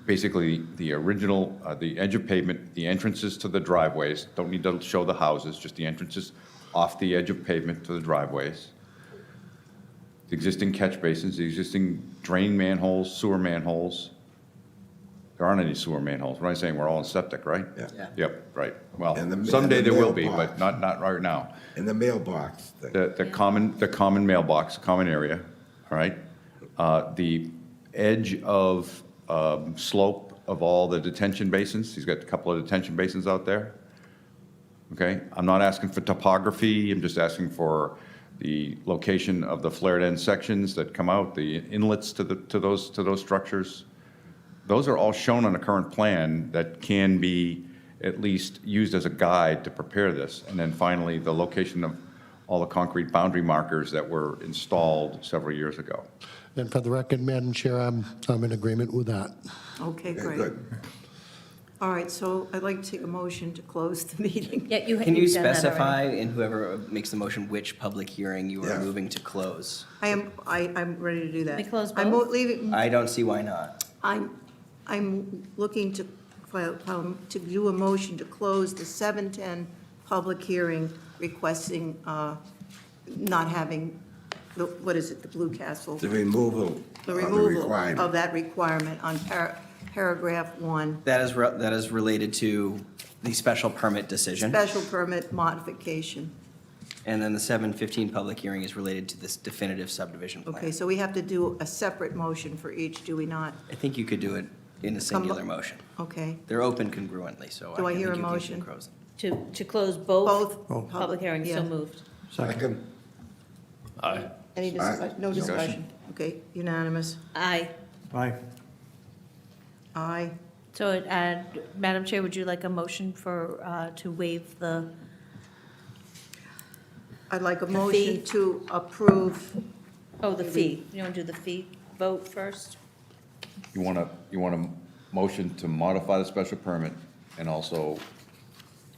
basically the original, the edge of pavement, the entrances to the driveways, don't need to show the houses, just the entrances off the edge of pavement to the driveways. The existing catch basins, the existing drain manholes, sewer manholes. There aren't any sewer manholes. What am I saying? We're all in septic, right? Yeah. Yeah. Yep, right. Well, And the- someday and the there will be, mailbox. but not right now. In the mailbox thing. The common mailbox, common area, all right? The edge of slope of all the detention basins, he's got a couple of detention basins out there. okay? I'm not asking for topography, I'm just asking for the location of the flared end sections that come out, the inlets to those structures. Those are all shown on a current plan that can be at least used as a guide to prepare this. And then finally, the location of all the concrete boundary markers that were installed several years ago. And for the record, Madam Chair, I'm in agreement with that. Okay, Okay, great. good. All right, so I'd like to take a motion to close the meeting. Yeah, Can you you've done that specify, already. in whoever makes the motion, which public hearing you are Yeah. moving to close? I'm ready to do that. We close I'm both? leaving, I don't see why not. I'm looking to do a motion to close the 7:10 public hearing requesting not having, what is it, the Blue Castle? The removal of The the removal of requirement. that requirement on paragraph 1, That is related to the special permit decision. special permit modification. And then the 7:15 public hearing is related to this definitive subdivision plan. Okay, so we have to do a separate motion for each, do we not? I think you could do it in a singular motion. Okay. They're open congruently, so Do I I hear think a you motion? can close them. To close both Both public hearings, so yeah. moved. Second, Aye. Any discussion? No Discussion. discussion? Okay, unanimous. Aye. Aye. Aye. So, Madam Chair, would you like a motion for, to waive the, I'd like a fee. motion to approve, oh, the fee? You want to do the fee vote first? You want a motion to modify the special permit and also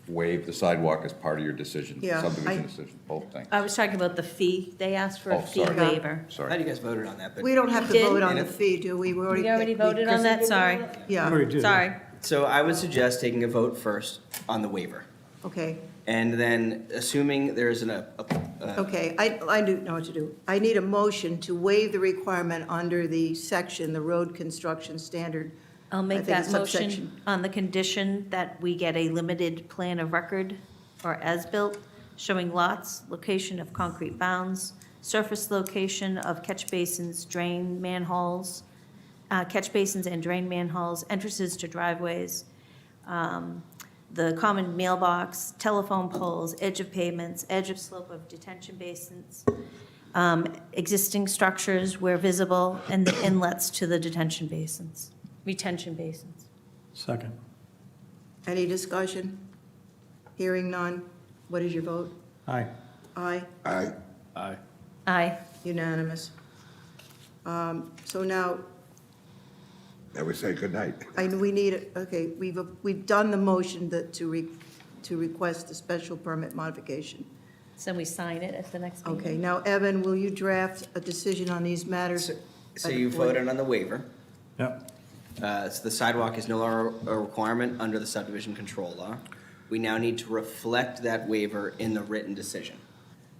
waive the sidewalk as part of your decision, Yeah, subdivision I- decision, both things. I was talking about the fee. They asked for a Oh, fee sorry. waiver. I thought Sorry. you guys voted on that, but. we don't have to Did? vote on the fee, do we? We We already voted on that, sorry. Yeah, Already did. Sorry. So I would suggest taking a vote first on the waiver. okay. And then assuming there's Okay, I do know what to do. I need a motion to waive the requirement under the section, the road construction standard. I'll I make think that it's motion subsection. on the condition that we get a limited plan of record or as-built showing lots, location of concrete bounds, surface location of catch basins, drain manholes, catch basins and drain manholes, entrances to driveways, the common mailbox, telephone poles, edge of pavements, edge of slope of detention basins, existing structures where visible, and the inlets to the detention basins, retention basins. Second. Any discussion? Hearing none. What is your vote? Aye. Aye, aye. Aye. Aye. unanimous. So now, Now we say good night. we need, okay, we've done the motion to request the special permit modification. So we sign it at the next meeting? Okay, now, Evan, will you draft a decision on these matters? So you voted on the waiver. Yep. So the sidewalk is no longer a requirement under the subdivision control law. We now need to reflect that waiver in the written decision.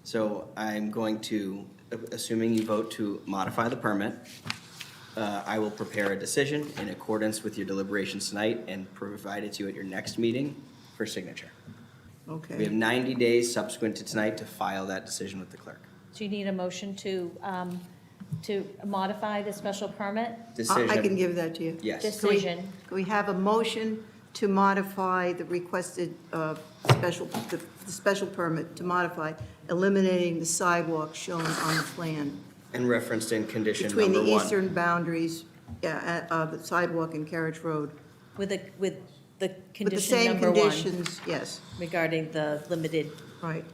So I'm going to, assuming you vote to modify the permit, I will prepare a decision in accordance with your deliberations tonight and provide it to you at your next meeting for signature. We have Okay, 90 days subsequent to tonight to file that decision with the clerk. Do you need a motion to modify the special permit Decision. I can give that to you. Yes. decision? Can we have a motion to modify the requested the special permit to modify, eliminating the sidewalk shown on the plan And referenced in condition between number the one. eastern boundaries, the sidewalk and carriage road? With the With the condition same number one conditions, yes, regarding the limited, right,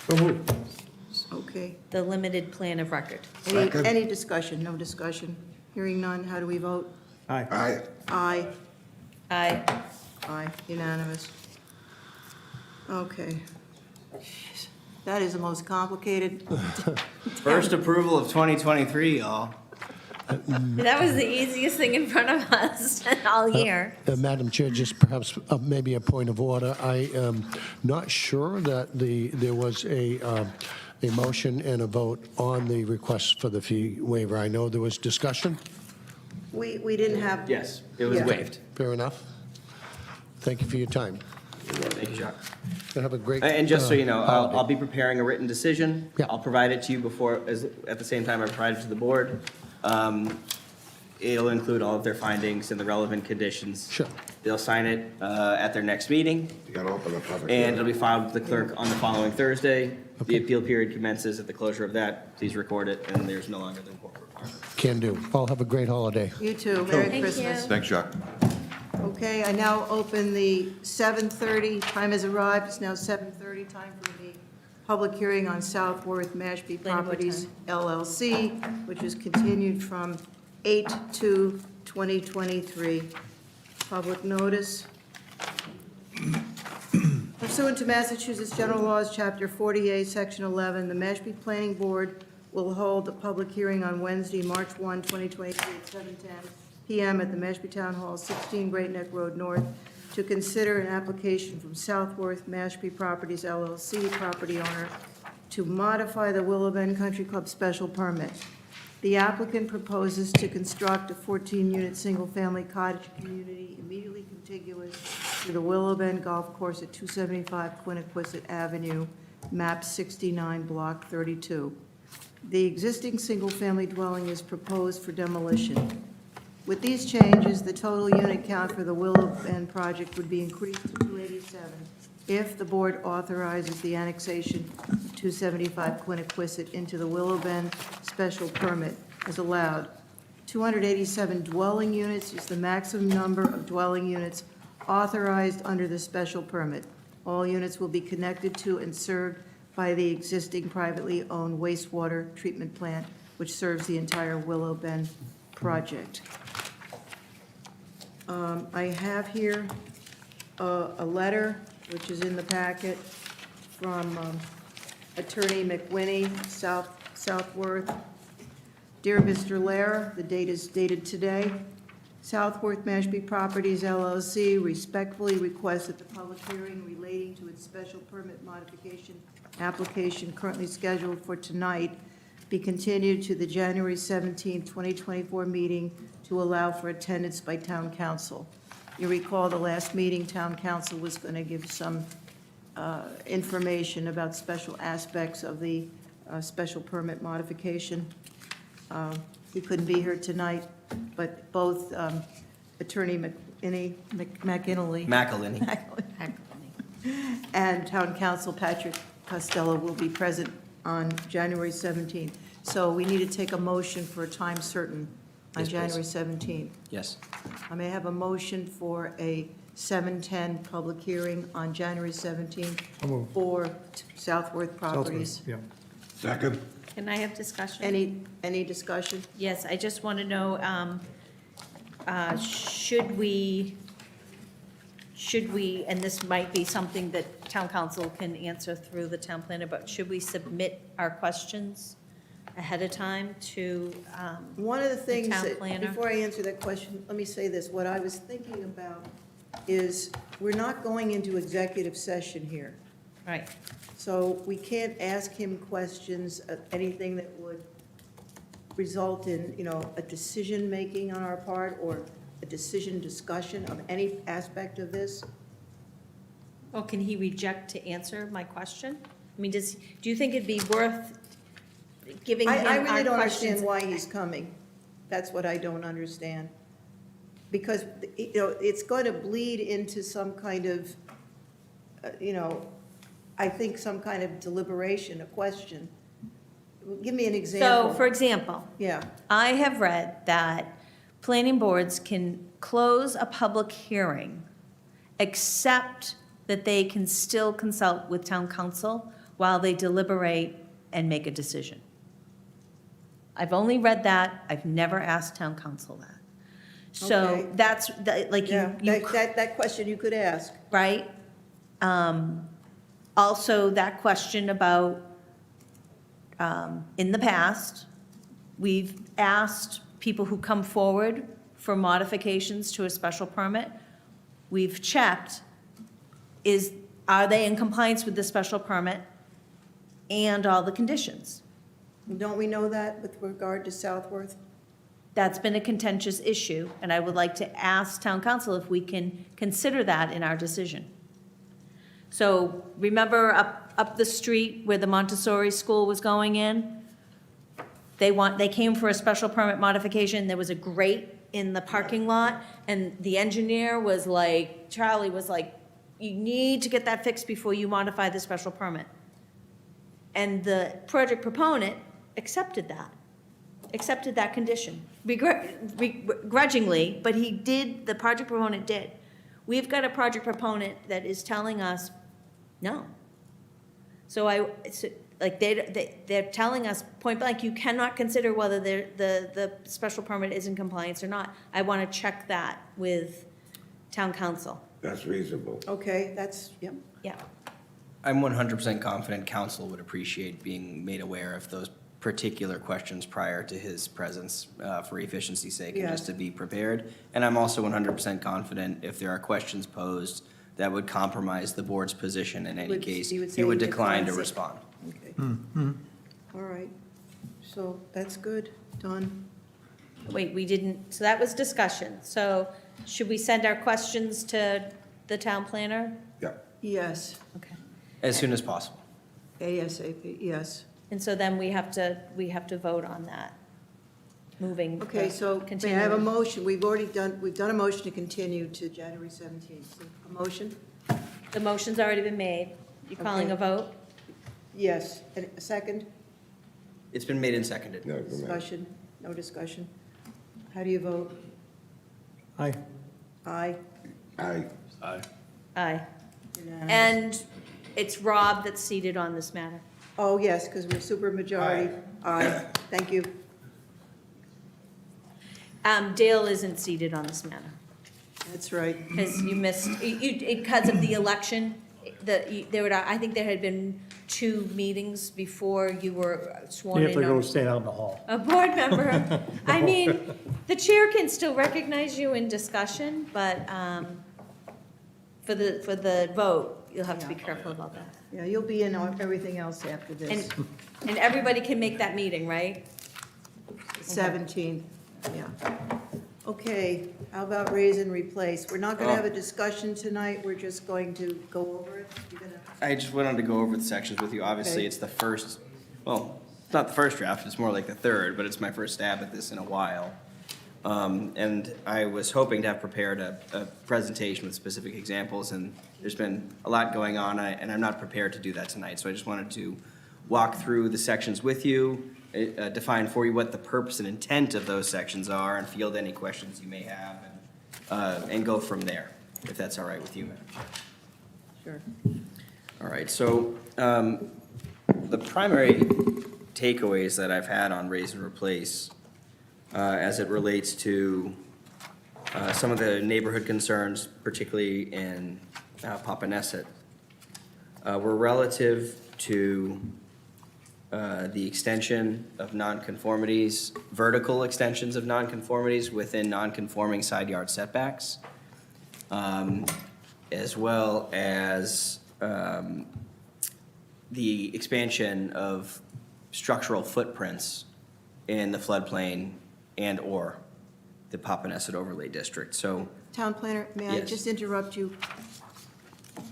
So moved. okay. the limited plan of record. Second. Any discussion? No discussion? Hearing none, how do we vote? Aye. Aye. Aye. Aye. Aye, unanimous. Okay. Jeez, that is the most complicated. First approval of 2023, y'all. That was the easiest thing in front of us all year. Madam Chair, just perhaps maybe a point of order. I am not sure that there was a motion and a vote on the request for the fee waiver. I know there was discussion. We didn't have. Yes, it was Yeah. waived. Fair enough. Thank you for your time. Thank you, Jacques. And have a great. And just so you know, I'll holiday. be preparing a written decision. Yeah. I'll provide it to you before, at the same time I provide it to the board. It'll include all of their findings and the relevant conditions. Sure. They'll sign it at their next meeting, You gotta open the public and hearing. it'll be filed with the clerk on the following Thursday. The Okay. appeal period commences at the closure of that. Please record it, and there's no longer the court requirement. Can do. Paul, have a great holiday. You too. Merry Thank Christmas. you. Thanks, Jacques. Okay, I now open the 7:30, time has arrived, it's now 7:30, time for the public hearing on Southworth Mashpee Planning board Properties LLC, which is continued from 8/2/2023. Public notice. Pursuant to Massachusetts General Laws, Chapter 48, Section 11, the Mashpee Planning Board will hold a public hearing on Wednesday, March 1, 2023, at 7:10 PM at the Mashpee Town Hall, 16 Great Neck Road North, to consider an application from Southworth Mashpee Properties LLC, property owner, to modify the Willow Bend Country Club special permit. The applicant proposes to construct a 14-unit single-family cottage community immediately contiguous to the Willow Bend Golf Course at 275 Quiniquisette Avenue, map 69, block 32. The existing single-family dwelling is proposed for demolition. With these changes, the total unit count for the Willow Bend project would be increased to 287 if the board authorizes the annexation of 275 Quiniquisette into the Willow Bend special permit as allowed. 287 dwelling units is the maximum number of dwelling units authorized under the special permit. All units will be connected to and served by the existing privately owned wastewater treatment plant, which serves the entire Willow Bend project. I have here a letter, which is in the packet, from Attorney McWinney, Southworth. Dear Mr. Lair, the date is dated today. Southworth Mashpee Properties LLC respectfully requests that the public hearing relating to its special permit modification application currently scheduled for tonight be continued to the January 17, 2024 meeting to allow for attendance by town council. You recall the last meeting, town council was going to give some information about special aspects of the special permit modification. He couldn't be here tonight, but both Attorney McInally and Town Council Patrick Costello will be present on January 17th. So we need to take a motion for a time certain on Yes, please. January 17th. Yes. I may have a motion for a 7:10 public hearing on January 17th So moved. for Southworth Properties. Yeah. Second, Can I have discussion? Any discussion? Yes, I just want to know, should we, and this might be something that town council can answer through the town planner, but should we submit our questions ahead of time to, One of the things town that, planner? before I answer that question, let me say this. What I was thinking about is we're not going into executive session here. right, So we can't ask him questions, anything that would result in, a decision-making on our part or a decision discussion of any aspect of this. oh, can he reject to answer my question? I mean, do you think it'd be worth giving him I our really don't questions? understand why he's coming. That's what I don't understand. Because, it's going to bleed into some kind of, I think some kind of deliberation, a question. Give me an example. So, for example, Yeah, I have read that planning boards can close a public hearing, except that they can still consult with town council while they deliberate and make a decision. I've only read that, I've never asked town council that. So Okay. that's, like, yeah, you, that question you could ask. right? Also, that question about, in the past, we've asked people who come forward for modifications to a special permit, we've checked, are they in compliance with the special permit and all the conditions? Don't we know that with regard to Southworth? That's been a contentious issue, and I would like to ask town council if we can consider that in our decision. So remember up the street where the Montessori school was going in? They came for a special permit modification, there was a grate in the parking lot, and the engineer was like, Charlie was like, you need to get that fixed before you modify the special permit. And the project proponent accepted that condition, begrudgingly, but the project proponent did. We've got a project proponent that is telling us, no. So they're telling us point blank, you cannot consider whether the special permit is in compliance or not. I want to check that with town council. That's reasonable. Okay, that's, yep. Yeah. I'm 100% confident council would appreciate being made aware of those particular questions prior to his presence for efficiency's sake and just Yeah. to be prepared. And I'm also 100% confident if there are questions posed that would compromise the board's position in any Would- case, you would say he would he decline to declines it. respond. Okay. All right. So that's good. Done. Wait, we didn't, so that was discussion. So should we send our questions to the town planner? Yeah. Yes, Okay. As soon as possible. ASAP, yes. And so then we have to vote on that, moving. Okay, so may I have a motion? We've done a motion to continue to January 17th. So a motion? The motion's already been made. You calling a Okay. vote? Yes. And a second? It's been made and seconded. No, go ahead. Discussion? No discussion? How do you vote? Aye. Aye? Aye. Aye. Aye. Unanimous. And it's Rob that's seated on this matter. Oh, yes, because we're super majority. Aye. Thank you. Dale isn't seated on this matter, That's right. because you missed, because of the election, I think there had been 2 meetings before you were sworn You in. have to go on- stand out in the hall. A board member. I mean, the chair can still recognize you in discussion, but for the vote, you'll have to be careful about that. Yeah, you'll be in on everything else after this. And everybody can make that meeting, right? 17th, yeah. Okay, how about raise and replace? We're not going to have a discussion tonight, we're just going to go over it. You're gonna- I just wanted to go over the sections with you. Obviously, Okay. it's the first, well, it's not the first draft, it's more like the third, but it's my first stab at this in a while. And I was hoping to have prepared a presentation with specific examples, and there's been a lot going on, and I'm not prepared to do that tonight. So I just wanted to walk through the sections with you, define for you what the purpose and intent of those sections are, and field any questions you may have, and go from there, if that's all right with you, Madam Chair. Sure. All right, so the primary takeaways that I've had on raise and replace as it relates to some of the neighborhood concerns, particularly in Papaneset, were relative to the extension of nonconformities, vertical extensions of nonconformities within nonconforming side yard setbacks, as well as the expansion of structural footprints in the floodplain and/or the Papaneset overlay district. So, Town planner, may I Yes. just interrupt you?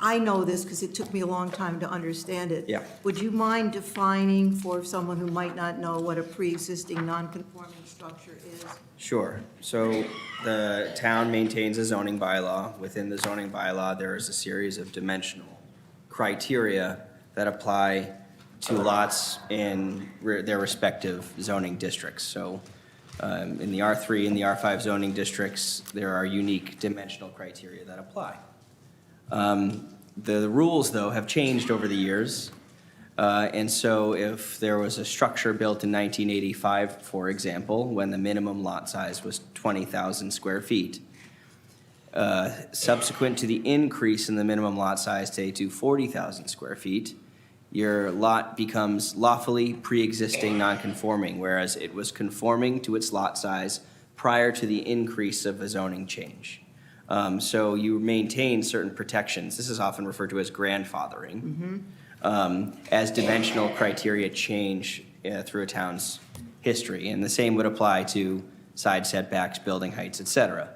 I know this because it took me a long time to understand it. Yeah. Would you mind defining for someone who might not know what a pre-existing non-conforming structure is? sure. So the town maintains a zoning bylaw. Within the zoning bylaw, there is a series of dimensional criteria that apply to lots in their respective zoning districts. So in the R3 and the R5 zoning districts, there are unique dimensional criteria that apply. The rules, though, have changed over the years. And so if there was a structure built in 1985, for example, when the minimum lot size was 20,000 square feet, subsequent to the increase in the minimum lot size, say, to 40,000 square feet, your lot becomes lawfully pre-existing non-conforming, whereas it was conforming to its lot size prior to the increase of a zoning change. So you maintain certain protections. This is often referred to as grandfathering, as dimensional criteria change through a town's history. And the same would apply to side setbacks, building heights, et cetera.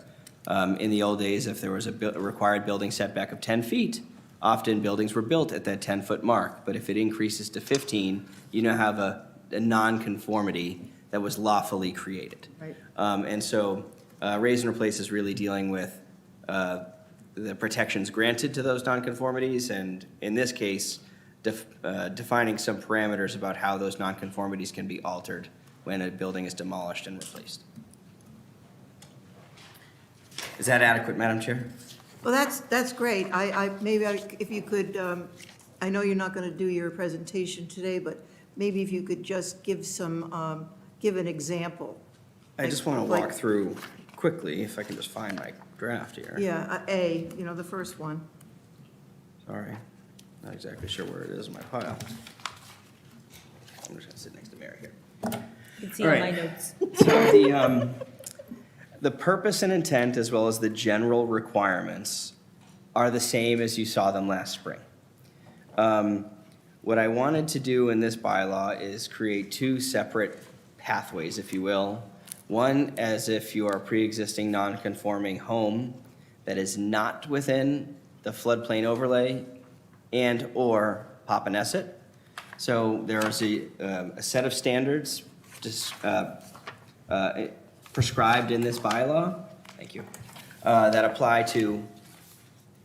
In the old days, if there was a required building setback of 10 feet, often buildings were built at that 10-foot mark. But if it increases to 15, you now have a nonconformity that was lawfully created. Right. And so raise and replace is really dealing with the protections granted to those nonconformities, and in this case, defining some parameters about how those nonconformities can be altered when a building is demolished and replaced. Is that adequate, Madam Chair? Well, that's great. If you could, I know you're not going to do your presentation today, but maybe if you could just give give an example. I just want to Like- walk through quickly, if I can just find my draft here. Yeah, the first one. Sorry, not exactly sure where it is in my pile. I'm just gonna sit next to Mary here. You can see All all my right. notes. So the purpose and intent, as well as the general requirements, are the same as you saw them last spring. What I wanted to do in this bylaw is create two separate pathways, if you will. One, as if you are a pre-existing non-conforming home that is not within the floodplain overlay and/or Papaneset. So there is a set of standards prescribed in this bylaw, thank you, that apply to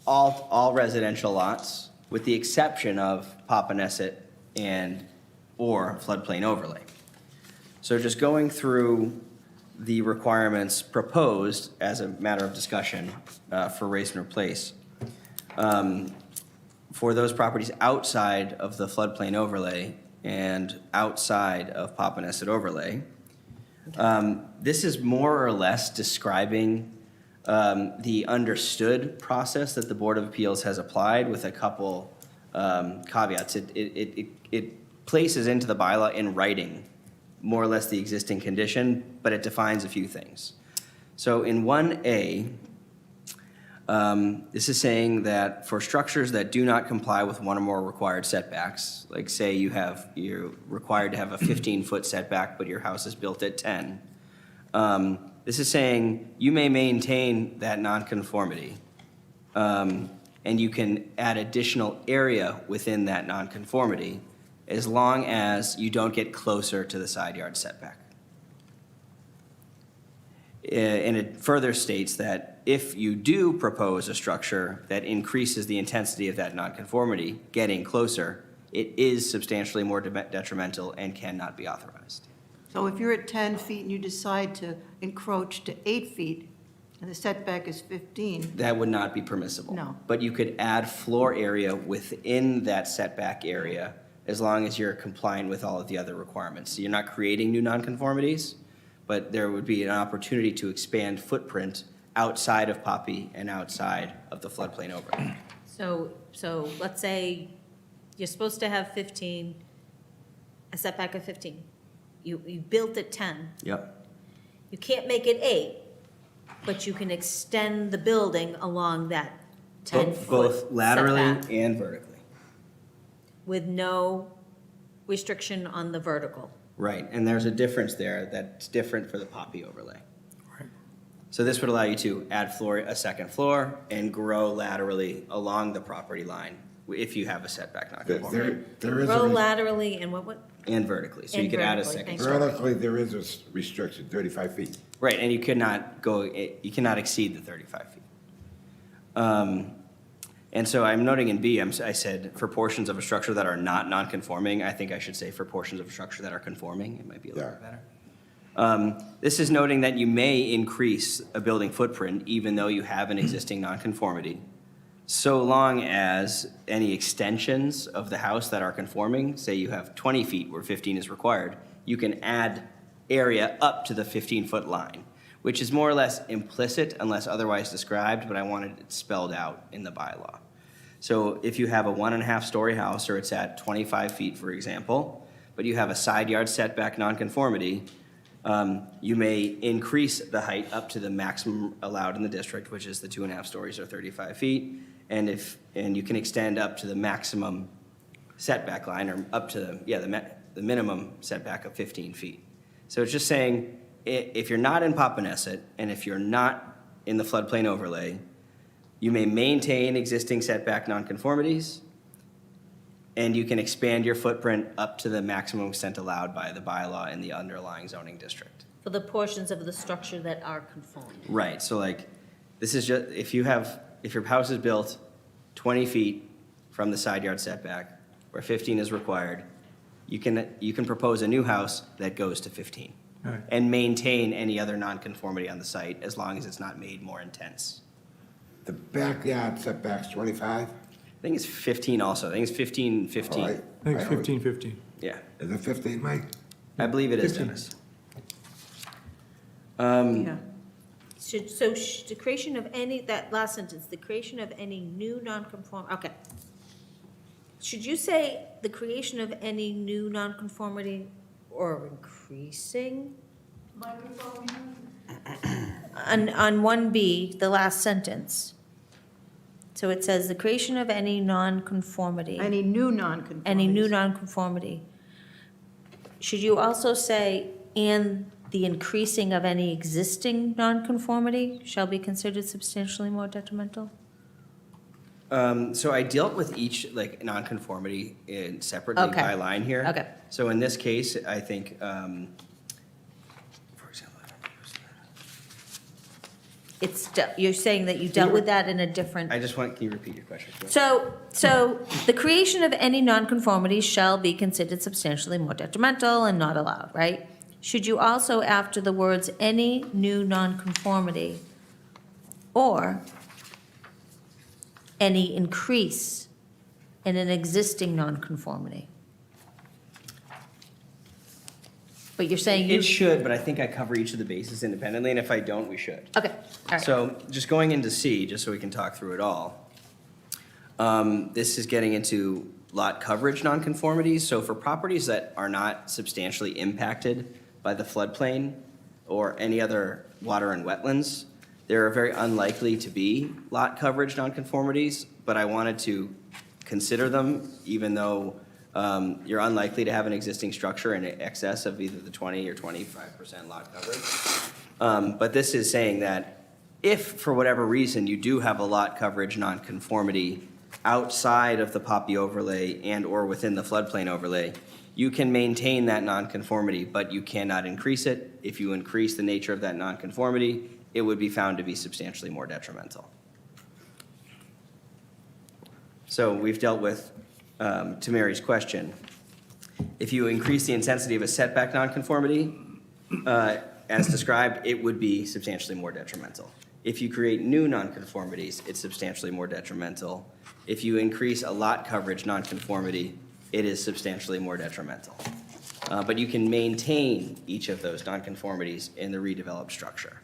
all residential lots, with the exception of Papaneset and/or floodplain overlay. So just going through the requirements proposed as a matter of discussion for raise and replace. For those properties outside of the floodplain overlay and outside of Papaneset overlay, this is more or less describing the understood process that the Board of Appeals has applied with a couple caveats. It places into the bylaw in writing more or less the existing condition, but it defines a few things. So in 1A, this is saying that for structures that do not comply with one or more required setbacks, like say you're required to have a 15-foot setback, but your house is built at 10, this is saying you may maintain that nonconformity, and you can add additional area within that nonconformity as long as you don't get closer to the side yard setback. And it further states that if you do propose a structure that increases the intensity of that nonconformity, getting closer, it is substantially more detrimental and cannot be authorized. So if you're at 10 feet and you decide to encroach to 8 feet, and the setback is 15, That would not be permissible. No. But you could add floor area within that setback area as long as you're compliant with all of the other requirements. So you're not creating new nonconformities, but there would be an opportunity to expand footprint outside of Poppy and outside of the floodplain overlay. So let's say you're supposed to have 15, a setback of 15. You built at 10. Yep. You can't make it 8, but you can extend the building along that 10-foot Both laterally setback and vertically. with no restriction on the vertical. Right, and there's a difference there that's different for the Poppy overlay. Right. So this would allow you to add a second floor and grow laterally along the property line if you have a setback nonconformity. There is Grow a, laterally and what? And vertically, so you And could add a vertically, second thank story. vertically, there is a restriction, 35 feet. Right, and you cannot exceed the 35 feet. And so I'm noting in B, I said for portions of a structure that are not non-conforming, I think I should say for portions of a structure that are conforming, it might be a little bit better. This is noting that you may increase a building footprint even though you have an existing nonconformity, so long as any extensions of the house that are conforming, say you have 20 feet where 15 is required, you can add area up to the 15-foot line, which is more or less implicit unless otherwise described, but I wanted it spelled out in the bylaw. So if you have a 1.5-story house, or it's at 25 feet, for example, but you have a side yard setback nonconformity, you may increase the height up to the maximum allowed in the district, which is the 2.5 stories or 35 feet, and you can extend up to the maximum setback line, or up to the minimum setback of 15 feet. So it's just saying, if you're not in Papaneset, and if you're not in the floodplain overlay, you may maintain existing setback nonconformities, And you can expand your footprint up to the maximum extent allowed by the bylaw in the underlying zoning district. For the portions of the structure that are conforming. Right, so like, this is just, if your house is built 20 feet from the side yard setback, where 15 is required, you can propose a new house that goes to 15. Right. And maintain any other nonconformity on the site, as long as it's not made more intense. The backyard setback's 25? I think it's 15 also, I think it's 15, 15. All right. I think it's 15. Yeah, Is it 15, Mike? I believe it is, 15. Dennis. Yeah. The creation of any, that last sentence, the creation of any new nonconform, okay. Should you say the creation of any new nonconformity or increasing? On 1B, the last sentence. So it says the creation of any nonconformity. Any new nonconformities. Any new nonconformity. Should you also say, and the increasing of any existing nonconformity shall be considered substantially more detrimental? So I dealt with each, like, nonconformity separately Okay. by line here. Okay. So in this case, I think, for example, You're saying that you dealt with that in a different. can you repeat your question? So the creation of any nonconformity shall be considered substantially more detrimental and not allowed, right? Should you also, after the words any new nonconformity or any increase in an existing nonconformity? But you're saying you. It should, but I think I cover each of the bases independently, and if I don't, we should. Okay, all right. So just going into C, just so we can talk through it all. This is getting into lot coverage nonconformities. So for properties that are not substantially impacted by the floodplain or any other water and wetlands, there are very unlikely to be lot coverage nonconformities, but I wanted to consider them even though you're unlikely to have an existing structure in excess of either the 20 or 25% lot coverage. But this is saying that if, for whatever reason, you do have a lot coverage nonconformity outside of the Poppy overlay and/or within the floodplain overlay, you can maintain that nonconformity, but you cannot increase it. If you increase the nature of that nonconformity, it would be found to be substantially more detrimental. So we've dealt with, to Mary's question, if you increase the intensity of a setback nonconformity, as described, it would be substantially more detrimental. If you create new nonconformities, it's substantially more detrimental. If you increase a lot coverage nonconformity, it is substantially more detrimental. But you can maintain each of those nonconformities in the redeveloped structure.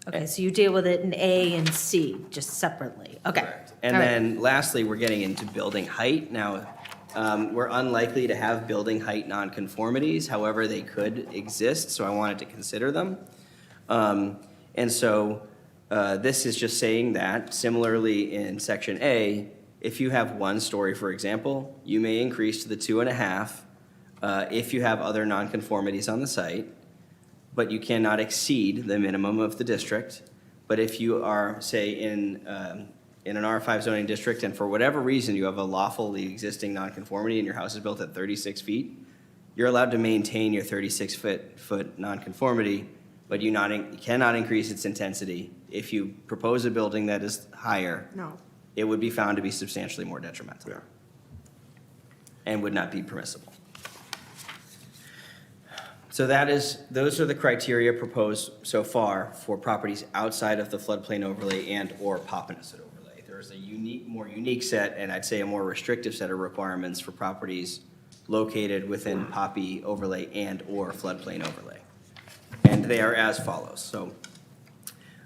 Okay, so you deal with it in A and C, just separately. Okay. Correct. And all right. then lastly, we're getting into building height. Now, we're unlikely to have building height nonconformities, however, they could exist, so I wanted to consider them. And so this is just saying that, similarly in section A, if you have 1 story, for example, you may increase to the 2.5 if you have other nonconformities on the site, but you cannot exceed the minimum of the district. But if you are, say, in an R5 zoning district, and for whatever reason you have a lawfully existing nonconformity and your house is built at 36 feet, you're allowed to maintain your 36-foot nonconformity, but you cannot increase its intensity. If you propose a building that is higher, No. it would be found to be substantially more detrimental and would not be permissible. So those are the criteria proposed so far for properties outside of the floodplain overlay and/or Papaneset overlay. There's a more unique set, and I'd say a more restrictive set of requirements for properties located within Poppy overlay and/or floodplain overlay. And they are as follows. So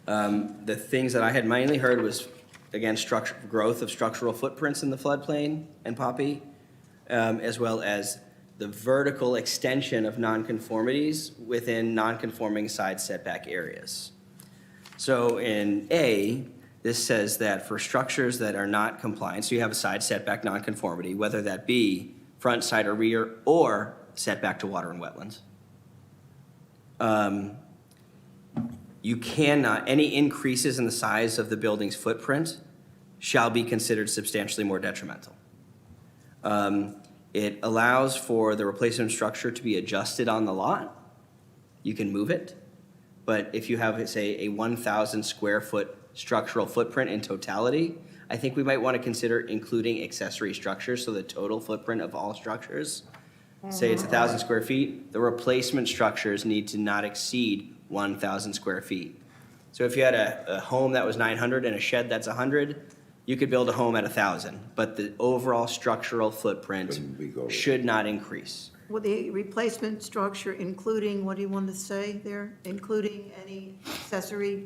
the things that I had mainly heard was, again, growth of structural footprints in the floodplain and Poppy, as well as the vertical extension of nonconformities within nonconforming side setback areas. So in A, this says that for structures that are not compliant, so you have a side setback nonconformity, whether that be front, side, or rear, or setback to water and wetlands, you cannot, any increases in the size of the building's footprint shall be considered substantially more detrimental. It allows for the replacement structure to be adjusted on the lot. You can move it. But if you have, say, a 1,000 square foot structural footprint in totality, I think we might want to consider including accessory structures, so the total footprint of all structures. Say it's 1,000 square feet, the replacement structures need to not exceed 1,000 square feet. So if you had a home that was 900 and a shed that's 100, you could build a home at 1,000, but the overall structural footprint Couldn't we go with should not increase. Well, the replacement structure, including, what do you want to say there? Including any accessory?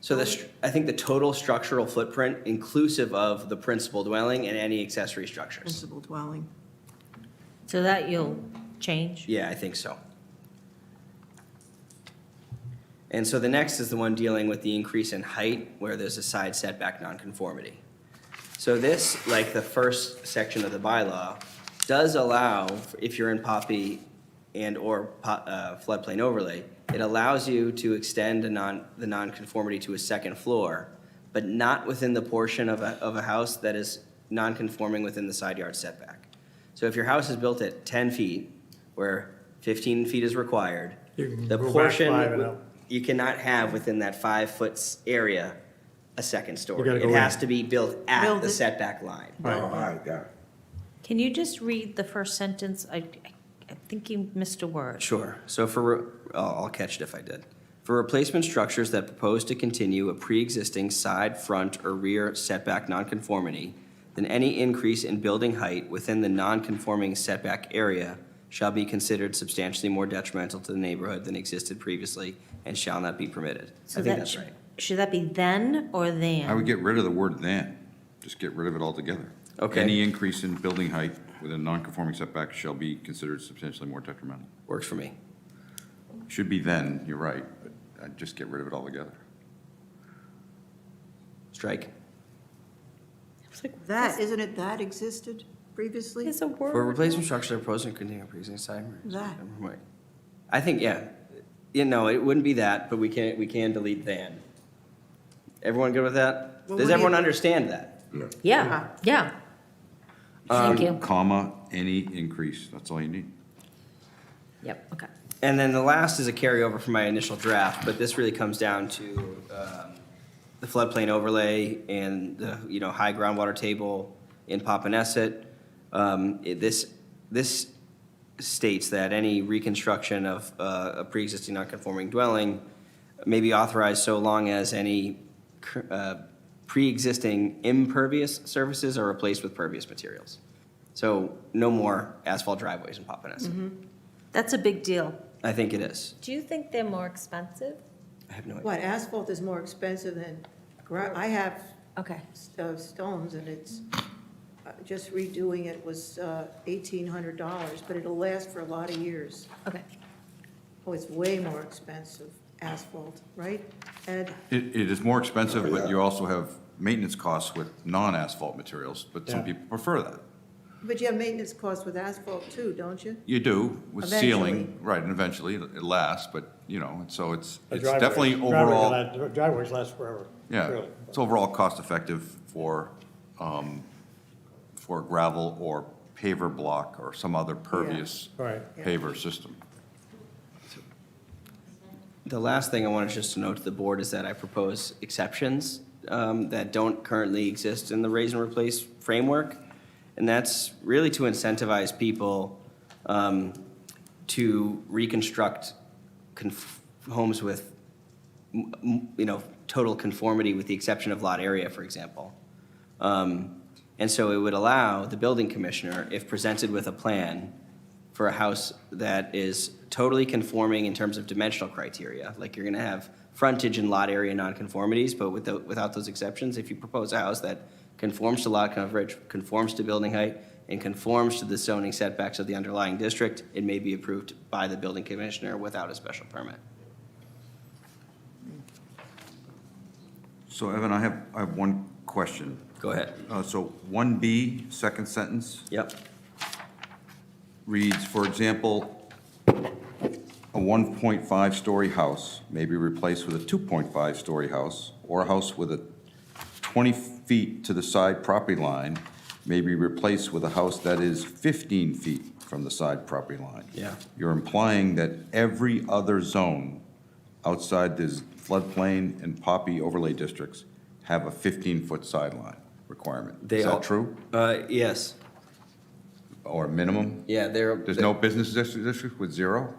So I think the total structural footprint inclusive of the principal dwelling and any accessory structures. Principal dwelling. So that you'll change? Yeah, I think so. And so the next is the one dealing with the increase in height where there's a side setback nonconformity. So this, like the first section of the bylaw, does allow, if you're in Poppy and/or floodplain overlay, it allows you to extend the nonconformity to a second floor, but not within the portion of a house that is nonconforming within the side yard setback. So if your house is built at 10 feet, where 15 feet is required, You can the go back portion, 5 and up. you cannot have within that 5-foot area a second story. gotta go It in. has to be built at Build the it. setback line. Oh, all right, yeah. Can you just read the first sentence? I think you missed a word. Sure. So I'll catch it if I did. For replacement structures that propose to continue a pre-existing side, front, or rear setback nonconformity, then any increase in building height within the nonconforming setback area shall be considered substantially more detrimental to the neighborhood than existed previously and shall not be permitted. So I think that that's should- right. Should that be then or than? I would get rid of the word "then." Just get rid of it altogether. Okay. Any increase in building height within a non-conforming setback shall be considered substantially more detrimental. Works for me. Should be then, you're right, but I'd just get rid of it altogether. Strike. That, isn't it that existed previously? Is a word? For replacement structures that propose to continue a pre-existing side. That. Right. I think, yeah. It wouldn't be that, but we can delete than. Everyone good with that? Well, Does what do you- everyone understand that? Yeah, yeah. Thank you. Comma, any increase, that's all you need. Yep, okay. And then the last is a carryover from my initial draft, but this really comes down to the floodplain overlay and the, high groundwater table in Papaneset. This states that any reconstruction of a pre-existing non-conforming dwelling may be authorized so long as any pre-existing impervious surfaces are replaced with pervious materials. So no more asphalt driveways in Papaneset. That's a big deal. I think it is. Do you think they're more expensive? I have no idea. What, asphalt is more expensive than, I have Okay. stones, and it's, just redoing it was $1,800, but it'll last for a lot of years. Okay. Oh, it's way more expensive, asphalt, right? Ed? It is more expensive, Oh, but yeah. you also have maintenance costs with non-asphalt materials, but some Yeah. people prefer that. But you have maintenance costs with asphalt too, don't you? You do, with sealing, Eventually. right, and eventually it lasts, but, so it's The definitely driveways- overall, Driveways last forever. yeah, really. it's overall cost-effective for gravel or paver block or some other pervious Right. paver system. The last thing I wanted just to note to the board is that I propose exceptions that don't currently exist in the raise and replace framework. And that's really to incentivize people to reconstruct homes with, total conformity with the exception of lot area, for example. And so it would allow the building commissioner, if presented with a plan for a house that is totally conforming in terms of dimensional criteria, like you're going to have frontage and lot area nonconformities, but without those exceptions, if you propose a house that conforms to lot coverage, conforms to building height, and conforms to the zoning setbacks of the underlying district, it may be approved by the building commissioner without a special permit. So Evan, I have one question. Go ahead. So 1B, second sentence, Yep. reads, for example, a 1.5-story house may be replaced with a 2.5-story house or a house with a 20 feet to the side property line may be replaced with a house that is 15 feet from the side property line. Yeah. You're implying that every other zone outside this floodplain and Poppy overlay districts have a 15-foot sideline requirement. They Is all- that true? Yes, Or minimum? yeah, There's no business district with zero?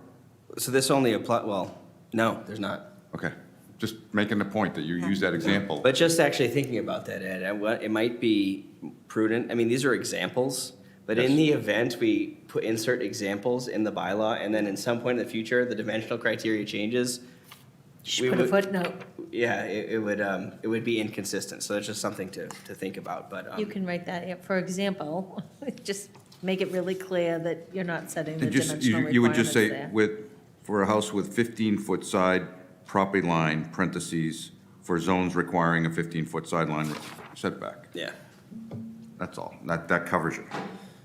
so this only apply, well, no, there's not. Okay, just making the point that you use that example. But just actually thinking about that, Ed, it might be prudent, I mean, these are examples, but in Yes. the event we insert examples in the bylaw, and then in some point in the future, the dimensional criteria changes, we Should put a would- footnote. yeah, it would be inconsistent, so it's just something to think about, but. You can write that, for example, just make it really clear that you're not setting the And just, dimensional you would just requirements say, there. for a house with 15-foot side property line, parentheses, for zones requiring a 15-foot sideline setback. Yeah. That's all. That covers it.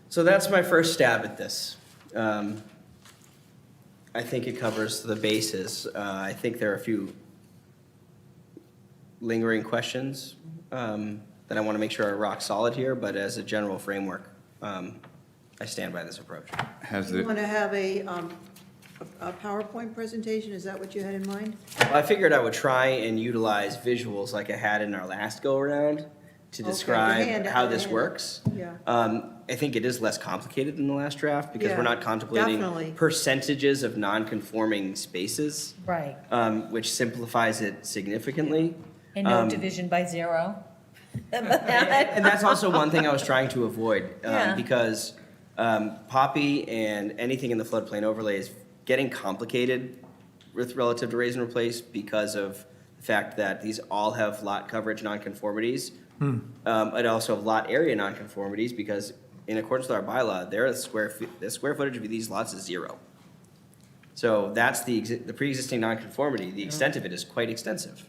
So that's my first stab at this. I think it covers the bases. I think there are a few lingering questions that I want to make sure are rock solid here, but as a general framework, I stand by this approach. Has You want the, to have a PowerPoint presentation? Is that what you had in mind? Well, I figured I would try and utilize visuals like I had in our last go-around to Okay, describe the hand- how the this hand. works. Yeah. I think it is less complicated than the last draft because Yeah, we're not contemplating definitely. percentages of non-conforming spaces, Right, which simplifies it significantly. and no division by zero. And that's also one thing I was trying to avoid, Yeah. because Poppy and anything in the floodplain overlay is getting complicated with relative to raise and replace because of the fact that these all have lot coverage nonconformities. It also have lot area nonconformities because in accordance with our bylaw, the square footage of these lots is 0. So that's the pre-existing nonconformity. The extent of it is quite extensive.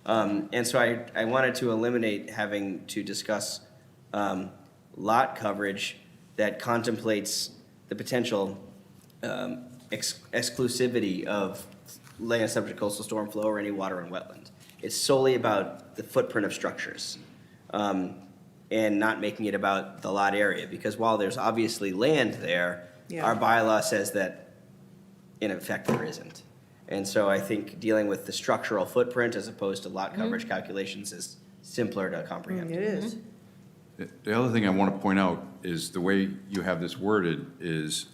And so I wanted to eliminate having to discuss lot coverage that contemplates the potential exclusivity of land subject to coastal storm flow or any water and wetland. It's solely about the footprint of structures and not making it about the lot area. Because while there's obviously land there, Yeah. our bylaw says that in effect there isn't. And so I think dealing with the structural footprint as opposed to lot coverage calculations is simpler to comprehend. It is. the other thing I want to point out is the way you have this worded is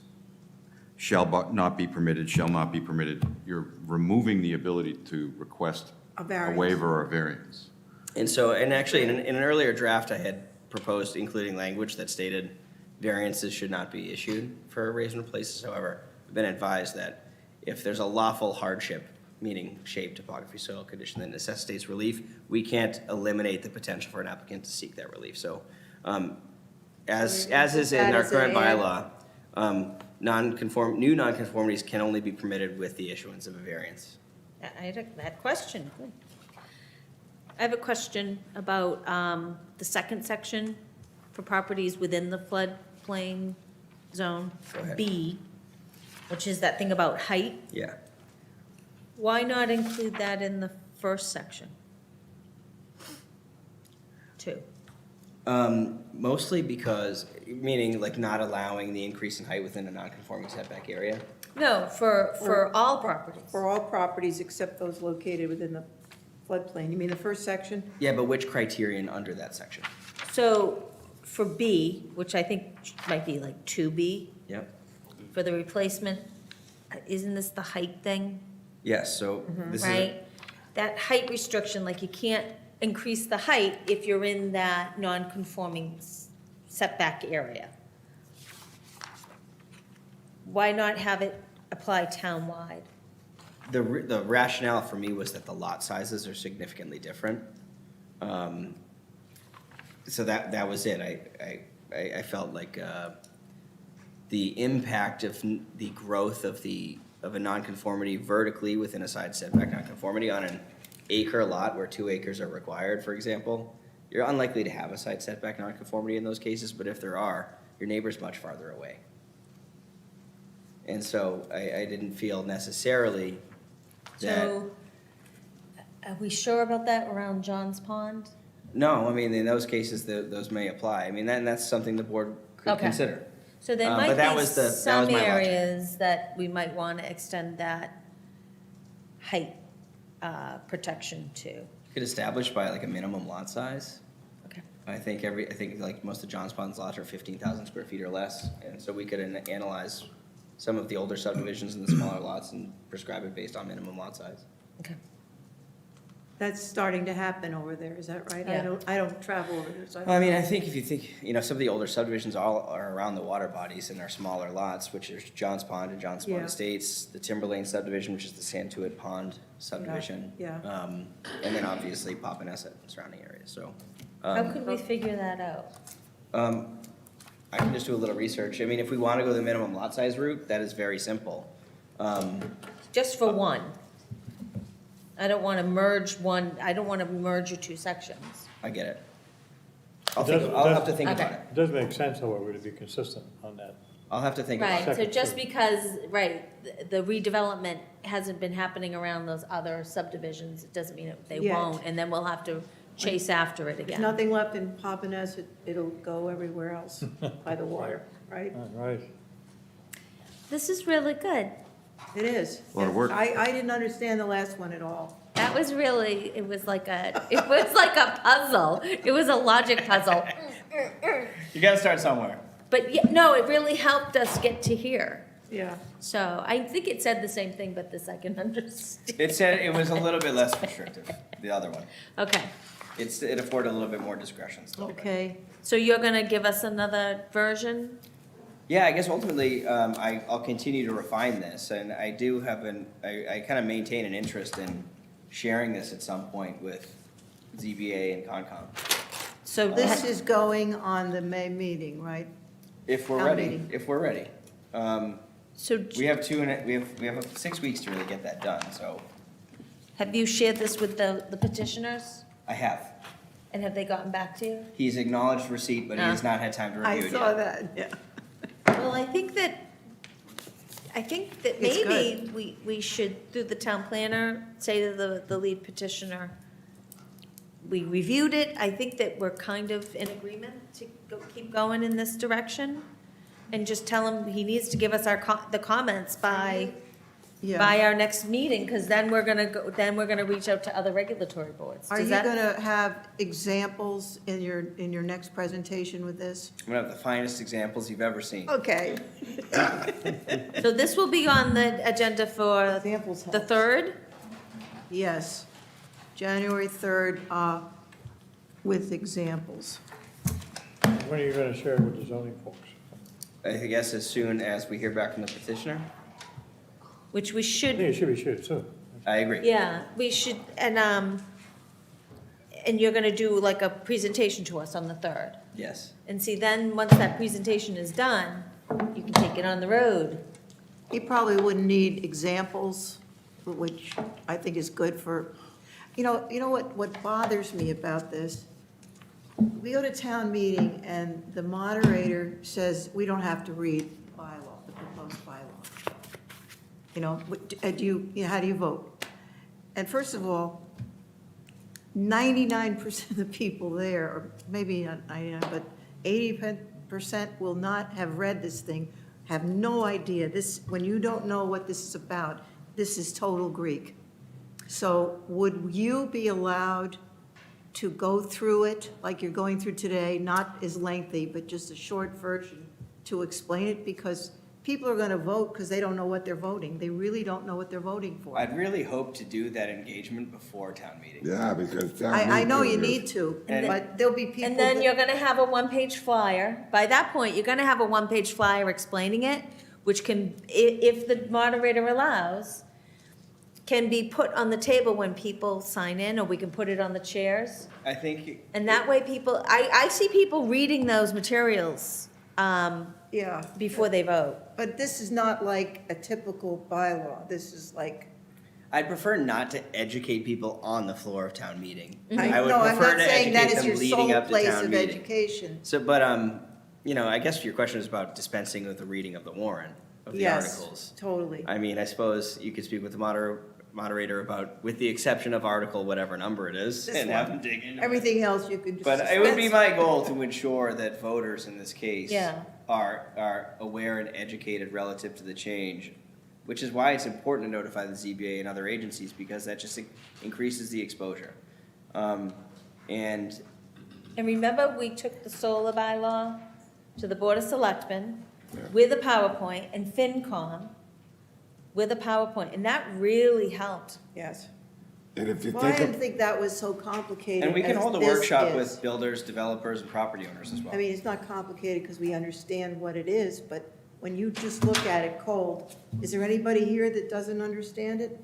not be permitted, shall not be permitted. You're removing the ability to request A a variance. waiver or a variance. And so, and actually, in an earlier draft, I had proposed including language that stated variances should not be issued for raise and replaces. However, I've been advised that if there's a lawful hardship, meaning shape, topography, soil condition that necessitates relief, we can't eliminate the potential for an applicant to seek that relief. So, as is in That our is current an add. bylaw, new nonconformities can only be permitted with the issuance of a variance. I had that question. Good. I have a question about the second section for properties within the floodplain zone, Go ahead. B, which is that thing about height. Yeah. Why not include that in the first section? 2. Mostly because, meaning like not allowing the increase in height within a non-conforming setback area. No, for all properties. For all properties except those located within the floodplain. You mean the first section? Yeah, but which criterion under that section? So for B, which I think might be like 2B, Yep. for the replacement, isn't this the height thing? Yes, so this is, Right? That height restriction, like you can't increase the height if you're in that non-conforming setback area. Why not have it apply townwide? the rationale for me was that the lot sizes are significantly different. So that was it. I felt like the impact of the growth of a nonconformity vertically within a side setback nonconformity on an acre lot where 2 acres are required, for example, you're unlikely to have a side setback nonconformity in those cases, but if there are, your neighbor's much farther away. And so I didn't feel necessarily that, So, are we sure about that around John's Pond? No, I mean, in those cases, those may apply. I mean, that's something the board could Okay. consider. So there But might that be was that was some my logic. areas that we might want to extend that height protection to. Could establish by like a minimum lot size. Okay. I think like most of John's Pond's lots are 15,000 square feet or less. And so we could analyze some of the older subdivisions and the smaller lots and prescribe it based on minimum lot size. Okay. That's starting to happen over there, is that right? Yeah. I don't travel over there, so I don't Well, I mean, know. I think if you think, some of the older subdivisions all are around the water bodies and are smaller lots, which is John's Pond and John's Pond Yeah. Estates, the Timberlane subdivision, which is the Santuit Pond subdivision. Yeah. And then obviously Papaneset and surrounding areas, so. How could we figure that out? I can just do a little research. I mean, if we want to go the minimum lot size route, that is very simple. Just for one. I don't want to merge your two sections. I get it. It does- I'll have to think Okay. about it. It does make sense, however, to be consistent on that. I'll have to think about it. Right, so Second, just third. because, the redevelopment hasn't been happening around those other subdivisions, it doesn't mean that they Yet. won't, and then we'll have to chase after it There's again. nothing left in Papaneset, it'll go everywhere else by the water, right? All right. This is really good. It is. A lot of work. I didn't understand the last one at all. That was really, it was like a puzzle. It was a logic puzzle. You gotta start somewhere. But no, it really helped us get to here. Yeah. So I think it said the same thing, but this I can understand. It said it was a little bit less restrictive, the other one. Okay, It afforded a little bit more discretion still. Okay. so you're gonna give us another version? Yeah, I guess ultimately, I'll continue to refine this, and I do have I kind of maintain an interest in sharing this at some point with ZBA and Concom. So This is going on the May meeting, right? If we're Town ready, meeting. if we're ready. So We have we have 6 weeks to really get that done, so have you shared this with the petitioners? I have. And have they gotten back to you? He's acknowledged receipt, but he has not had time to I review it saw yet. that, yeah. Well, I think that It's maybe we should, through the town planner, say to the lead petitioner, we reviewed it, I think that we're kind of in agreement to keep going in this direction. And just tell him he needs to give us the comments by Yeah. our next meeting, because then we're gonna reach out to other regulatory boards. Are Does you that- gonna have examples in your next presentation with this? I'm gonna have the finest examples you've ever seen. Okay. So this will be on the agenda for Examples the helps. 3rd? Yes, January 3rd, with examples. When are you gonna share it with the zoning folks? I guess as soon as we hear back from the petitioner. Which we I should, think it should be shared soon. I agree. yeah, we should, and you're gonna do like a presentation to us on the 3rd. Yes. And see, then, once that presentation is done, you can take it on the road. He probably wouldn't need examples, which I think is good for, you know what bothers me about this? We go to town meeting and the moderator says, we don't have to read the bylaw, the proposed bylaw. How do you vote? And first of all, 99% of the people there, or maybe not 99, but 80% will not have read this thing, have no idea. When you don't know what this is about, this is total Greek. So would you be allowed to go through it like you're going through today, not as lengthy, but just a short version to explain it? Because people are going to vote because they don't know what they're voting. They really don't know what they're voting for. I'd really hope to do that engagement before town meeting. Yeah, because. I know you need to, but there'll be people. And then that- you're gonna have a one-page flyer. By that point, you're gonna have a one-page flyer explaining it, which can, if the moderator allows, can be put on the table when people sign in, or we can put it on the chairs. I think, And that way people, I see people reading those materials Yeah, before they vote. but this is not like a typical bylaw. This is like, I'd prefer not to educate people on the floor of town meeting. Mm-hmm. I would no, I'm prefer not to saying that educate is them your leading sole up to place town of meeting. education. So, but, I guess your question is about dispensing with the reading of the warrant of the Yes, articles. totally. I mean, I suppose you could speak with the moderator about, with the exception of article whatever number it is, This and have one. them dig into it. Everything else you can just. But it would be dispense. my goal to ensure that voters in this case Yeah. are aware and educated relative to the change, which is why it's important to notify the ZBA and other agencies, because that just increases the exposure. And And remember, we took the solar bylaw to the Board of Selectmen with a PowerPoint and FinCom with a PowerPoint, and that really helped. Yes. And if you Well, I think didn't of, think that was so complicated and we can as hold a this workshop is. with builders, developers, and property owners as well. I mean, it's not complicated because we understand what it is, but when you just look at it cold, is there anybody here that doesn't understand it?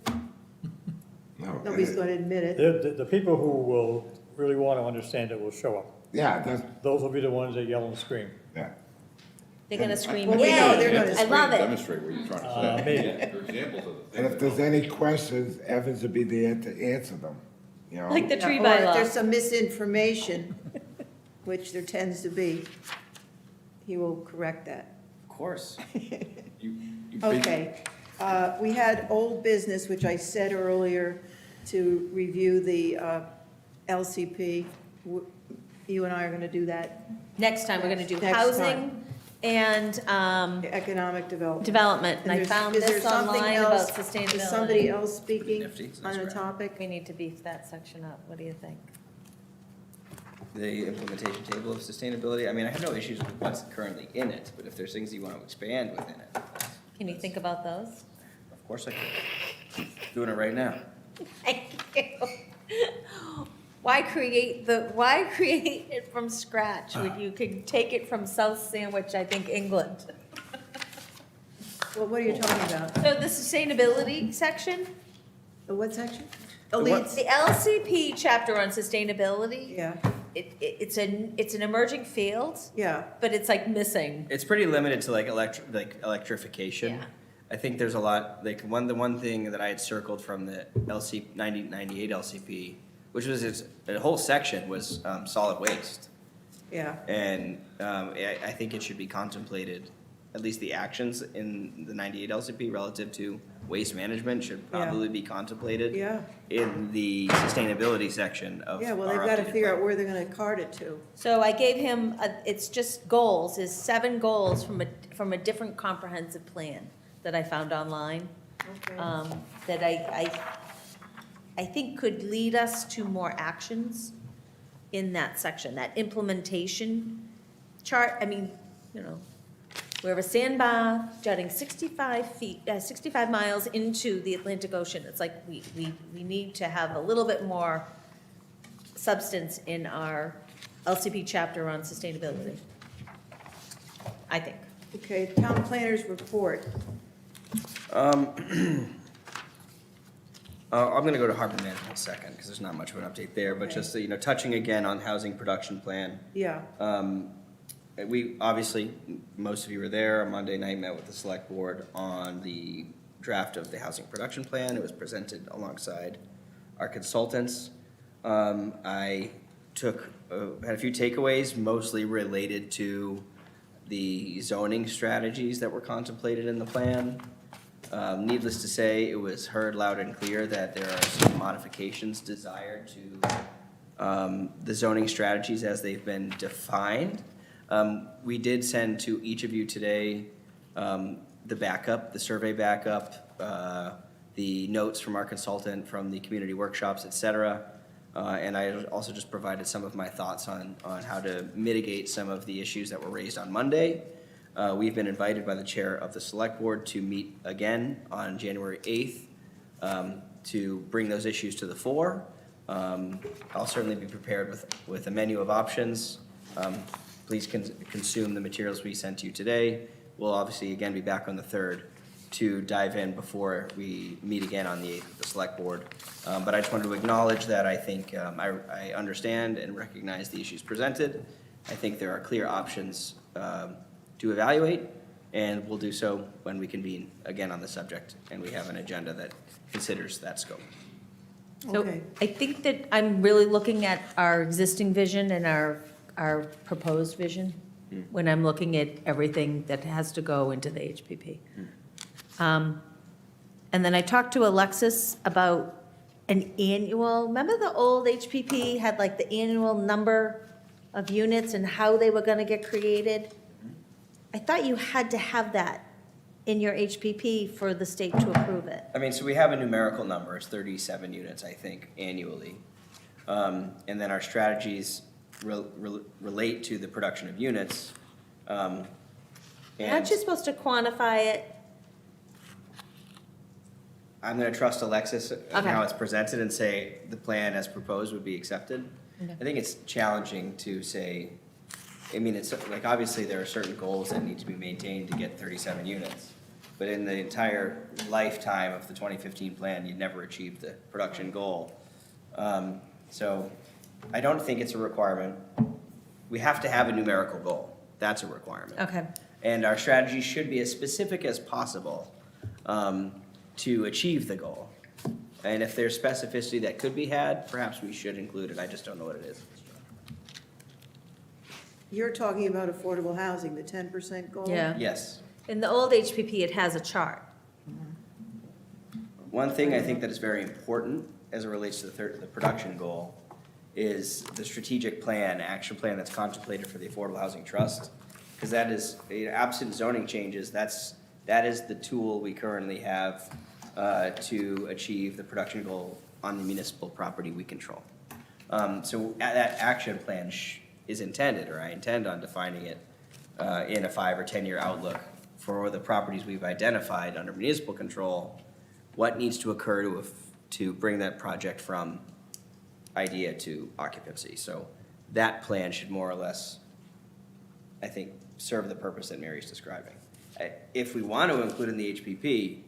no, Nobody's going to admit it. The people who will really want to understand it will show up. yeah, that's, Those will be the ones that yell and scream. yeah. They're gonna scream, Well, we know they're yay! gonna I love it. Demonstrate what you're trying to say. Maybe. For examples of the And things if that there's any questions, Evans would be there to answer them, you know? Like the tree Or if there's bylaw. some misinformation, which there tends to be, he will correct that. Of course. you Okay, we had old business, which I said earlier, to review the LCP. You and I are going to do that, Next time, we're gonna do Next housing and, economic development. development, and I there's- found is there this something online about else- sustainability. Is somebody else speaking Nifty, on that's the right. topic? We need to beef that section up, what do you think? The implementation table of sustainability, I mean, I have no issues with what's currently in it, but if there's things you want to expand within it, Can you think about those? of course I can. Doing it right now. Thank you. Why create it from scratch when you could take it from South Sandwich, I think, England? Well, what are you talking about? So the sustainability section, The what section? Oh, The what? leads, the LCP chapter on sustainability, yeah, it's an emerging field, yeah. but it's like missing. It's pretty limited to like electrification. Yeah. I think there's a lot, like, the one thing that I had circled from the 98 LCP, which was a whole section, was solid waste. Yeah, And I think it should be contemplated, at least the actions in the 98 LCP relative to waste management should Yeah. probably be contemplated yeah, in the sustainability section of yeah, well, our they've got to updated figure out plan. where they're going to cart it to. So I gave him, it's just goals, is 7 goals from a different comprehensive plan that I found online. Okay. That I think could lead us to more actions in that section, that implementation chart. I mean, you know, we have a sandbar jutting 65 miles into the Atlantic Ocean. It's like we need to have a little bit more substance in our LCP chapter on sustainability, I think. Okay, town planners report. I'm gonna go to harbor management second, because there's not much of an update there, but just, you know, touching again on housing production plan. Yeah, We, obviously, most of you were there, on Monday night, met with the select board on the draft of the housing production plan. It was presented alongside our consultants. I had a few takeaways, mostly related to the zoning strategies that were contemplated in the plan. Needless to say, it was heard loud and clear that there are some modifications desired to the zoning strategies as they've been defined. We did send to each of you today the backup, the survey backup, the notes from our consultant, from the community workshops, et cetera. And I also just provided some of my thoughts on how to mitigate some of the issues that were raised on Monday. We've been invited by the chair of the select board to meet again on January 8th to bring those issues to the fore. I'll certainly be prepared with a menu of options. Please consume the materials we sent to you today. We'll obviously again be back on the 3rd to dive in before we meet again on the 8th with the select board. But I just wanted to acknowledge that I think I understand and recognize the issues presented. I think there are clear options to evaluate, and we'll do so when we convene again on the subject and we have an agenda that considers that scope. So Okay. I think that I'm really looking at our existing vision and our proposed vision when I'm looking at everything that has to go into the HPP. And then I talked to Alexis about an annual, remember the old HPP had like the annual number of units and how they were gonna get created? I thought you had to have that in your HPP for the state to approve it. I mean, so we have a numerical number, it's 37 units, I think, annually. And then our strategies relate to the production of units. Aren't And you supposed to quantify it? I'm gonna trust Alexis on Okay. how it's presented and say the plan as proposed would be accepted. Okay. I think it's challenging to say, I mean, it's like, obviously, there are certain goals that need to be maintained to get 37 units. But in the entire lifetime of the 2015 plan, you'd never achieve the production goal. So I don't think it's a requirement. We have to have a numerical goal. That's a requirement. Okay. And our strategy should be as specific as possible to achieve the goal. And if there's specificity that could be had, perhaps we should include it. I just don't know what it is. You're talking about affordable housing, the 10% goal? Yeah. Yes. In the old HPP, it has a chart. One thing I think that is very important as it relates to the production goal is the strategic plan, action plan that's contemplated for the Affordable Housing Trust. Because that is, absent zoning changes, that is the tool we currently have to achieve the production goal on the municipal property we control. So that action plan is intended, or I intend on defining it in a 5 or 10 year outlook for the properties we've identified under municipal control, what needs to occur to bring that project from idea to occupancy. So that plan should more or less, I think, serve the purpose that Mary's describing. If we want to include in the HPP,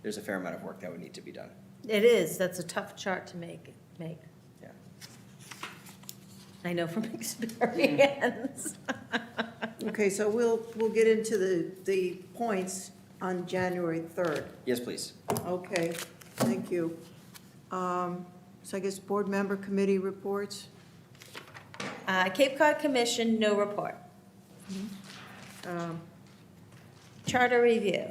there's a fair amount of work that would need to be done. It is, that's a tough chart to make. Yeah. I know from experience. Okay, so we'll get into the points on January 3rd. Yes, please. Okay, thank you. So I guess board member committee reports? Cape Cod Commission, no report. Charter review.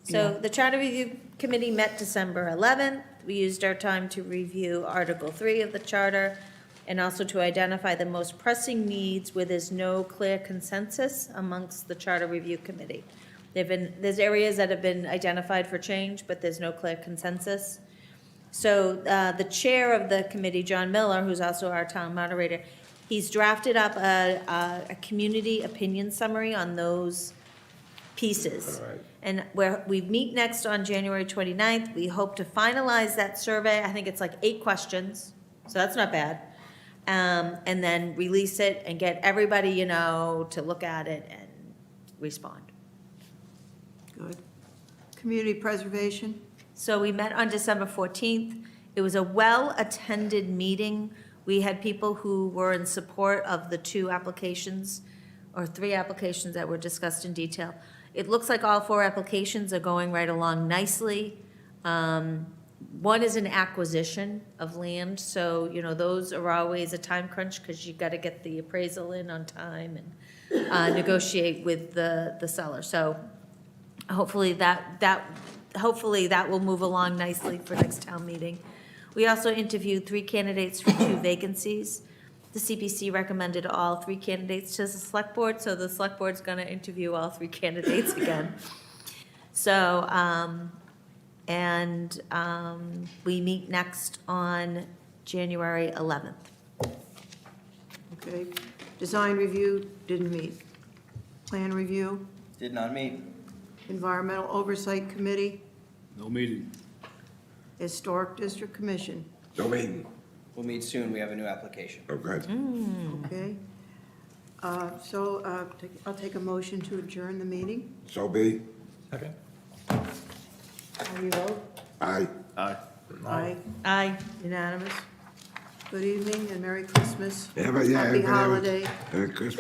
So the Charter Review Committee met December 11th. We used our time to review Article 3 of the charter and also to identify the most pressing needs where there's no clear consensus amongst the Charter Review Committee. There's areas that have been identified for change, but there's no clear consensus. So the chair of the committee, John Miller, who's also our town moderator, he's drafted up a community opinion summary on those pieces. All right. And where we meet next on January 29th, we hope to finalize that survey. I think it's like 8 questions, so that's not bad. And then release it and get everybody, to look at it and respond. Good. Community preservation? So we met on December 14th. It was a well-attended meeting. We had people who were in support of the 2 applications, or 3 applications that were discussed in detail. It looks like all 4 applications are going right along nicely. One is an acquisition of land, so, those are always a time crunch because you got to get the appraisal in on time and negotiate with the seller. So hopefully that will move along nicely for next town meeting. We also interviewed 3 candidates for 2 vacancies. The CPC recommended all 3 candidates to the select board, so the select board's going to interview all 3 candidates again. So, we meet next on January 11th. Okay. Design review, didn't meet. Plan review, Did not meet. environmental oversight committee, No meeting. historic district commission. No meeting. We'll meet soon. We have a new application. Oh, good. Okay. So I'll take a motion to adjourn the meeting. So be. Okay. How do you vote? Aye. Aye. Aye. Aye. Unanimous. Good evening and Merry Christmas. Yeah, Happy everybody have a- holiday. Christmas.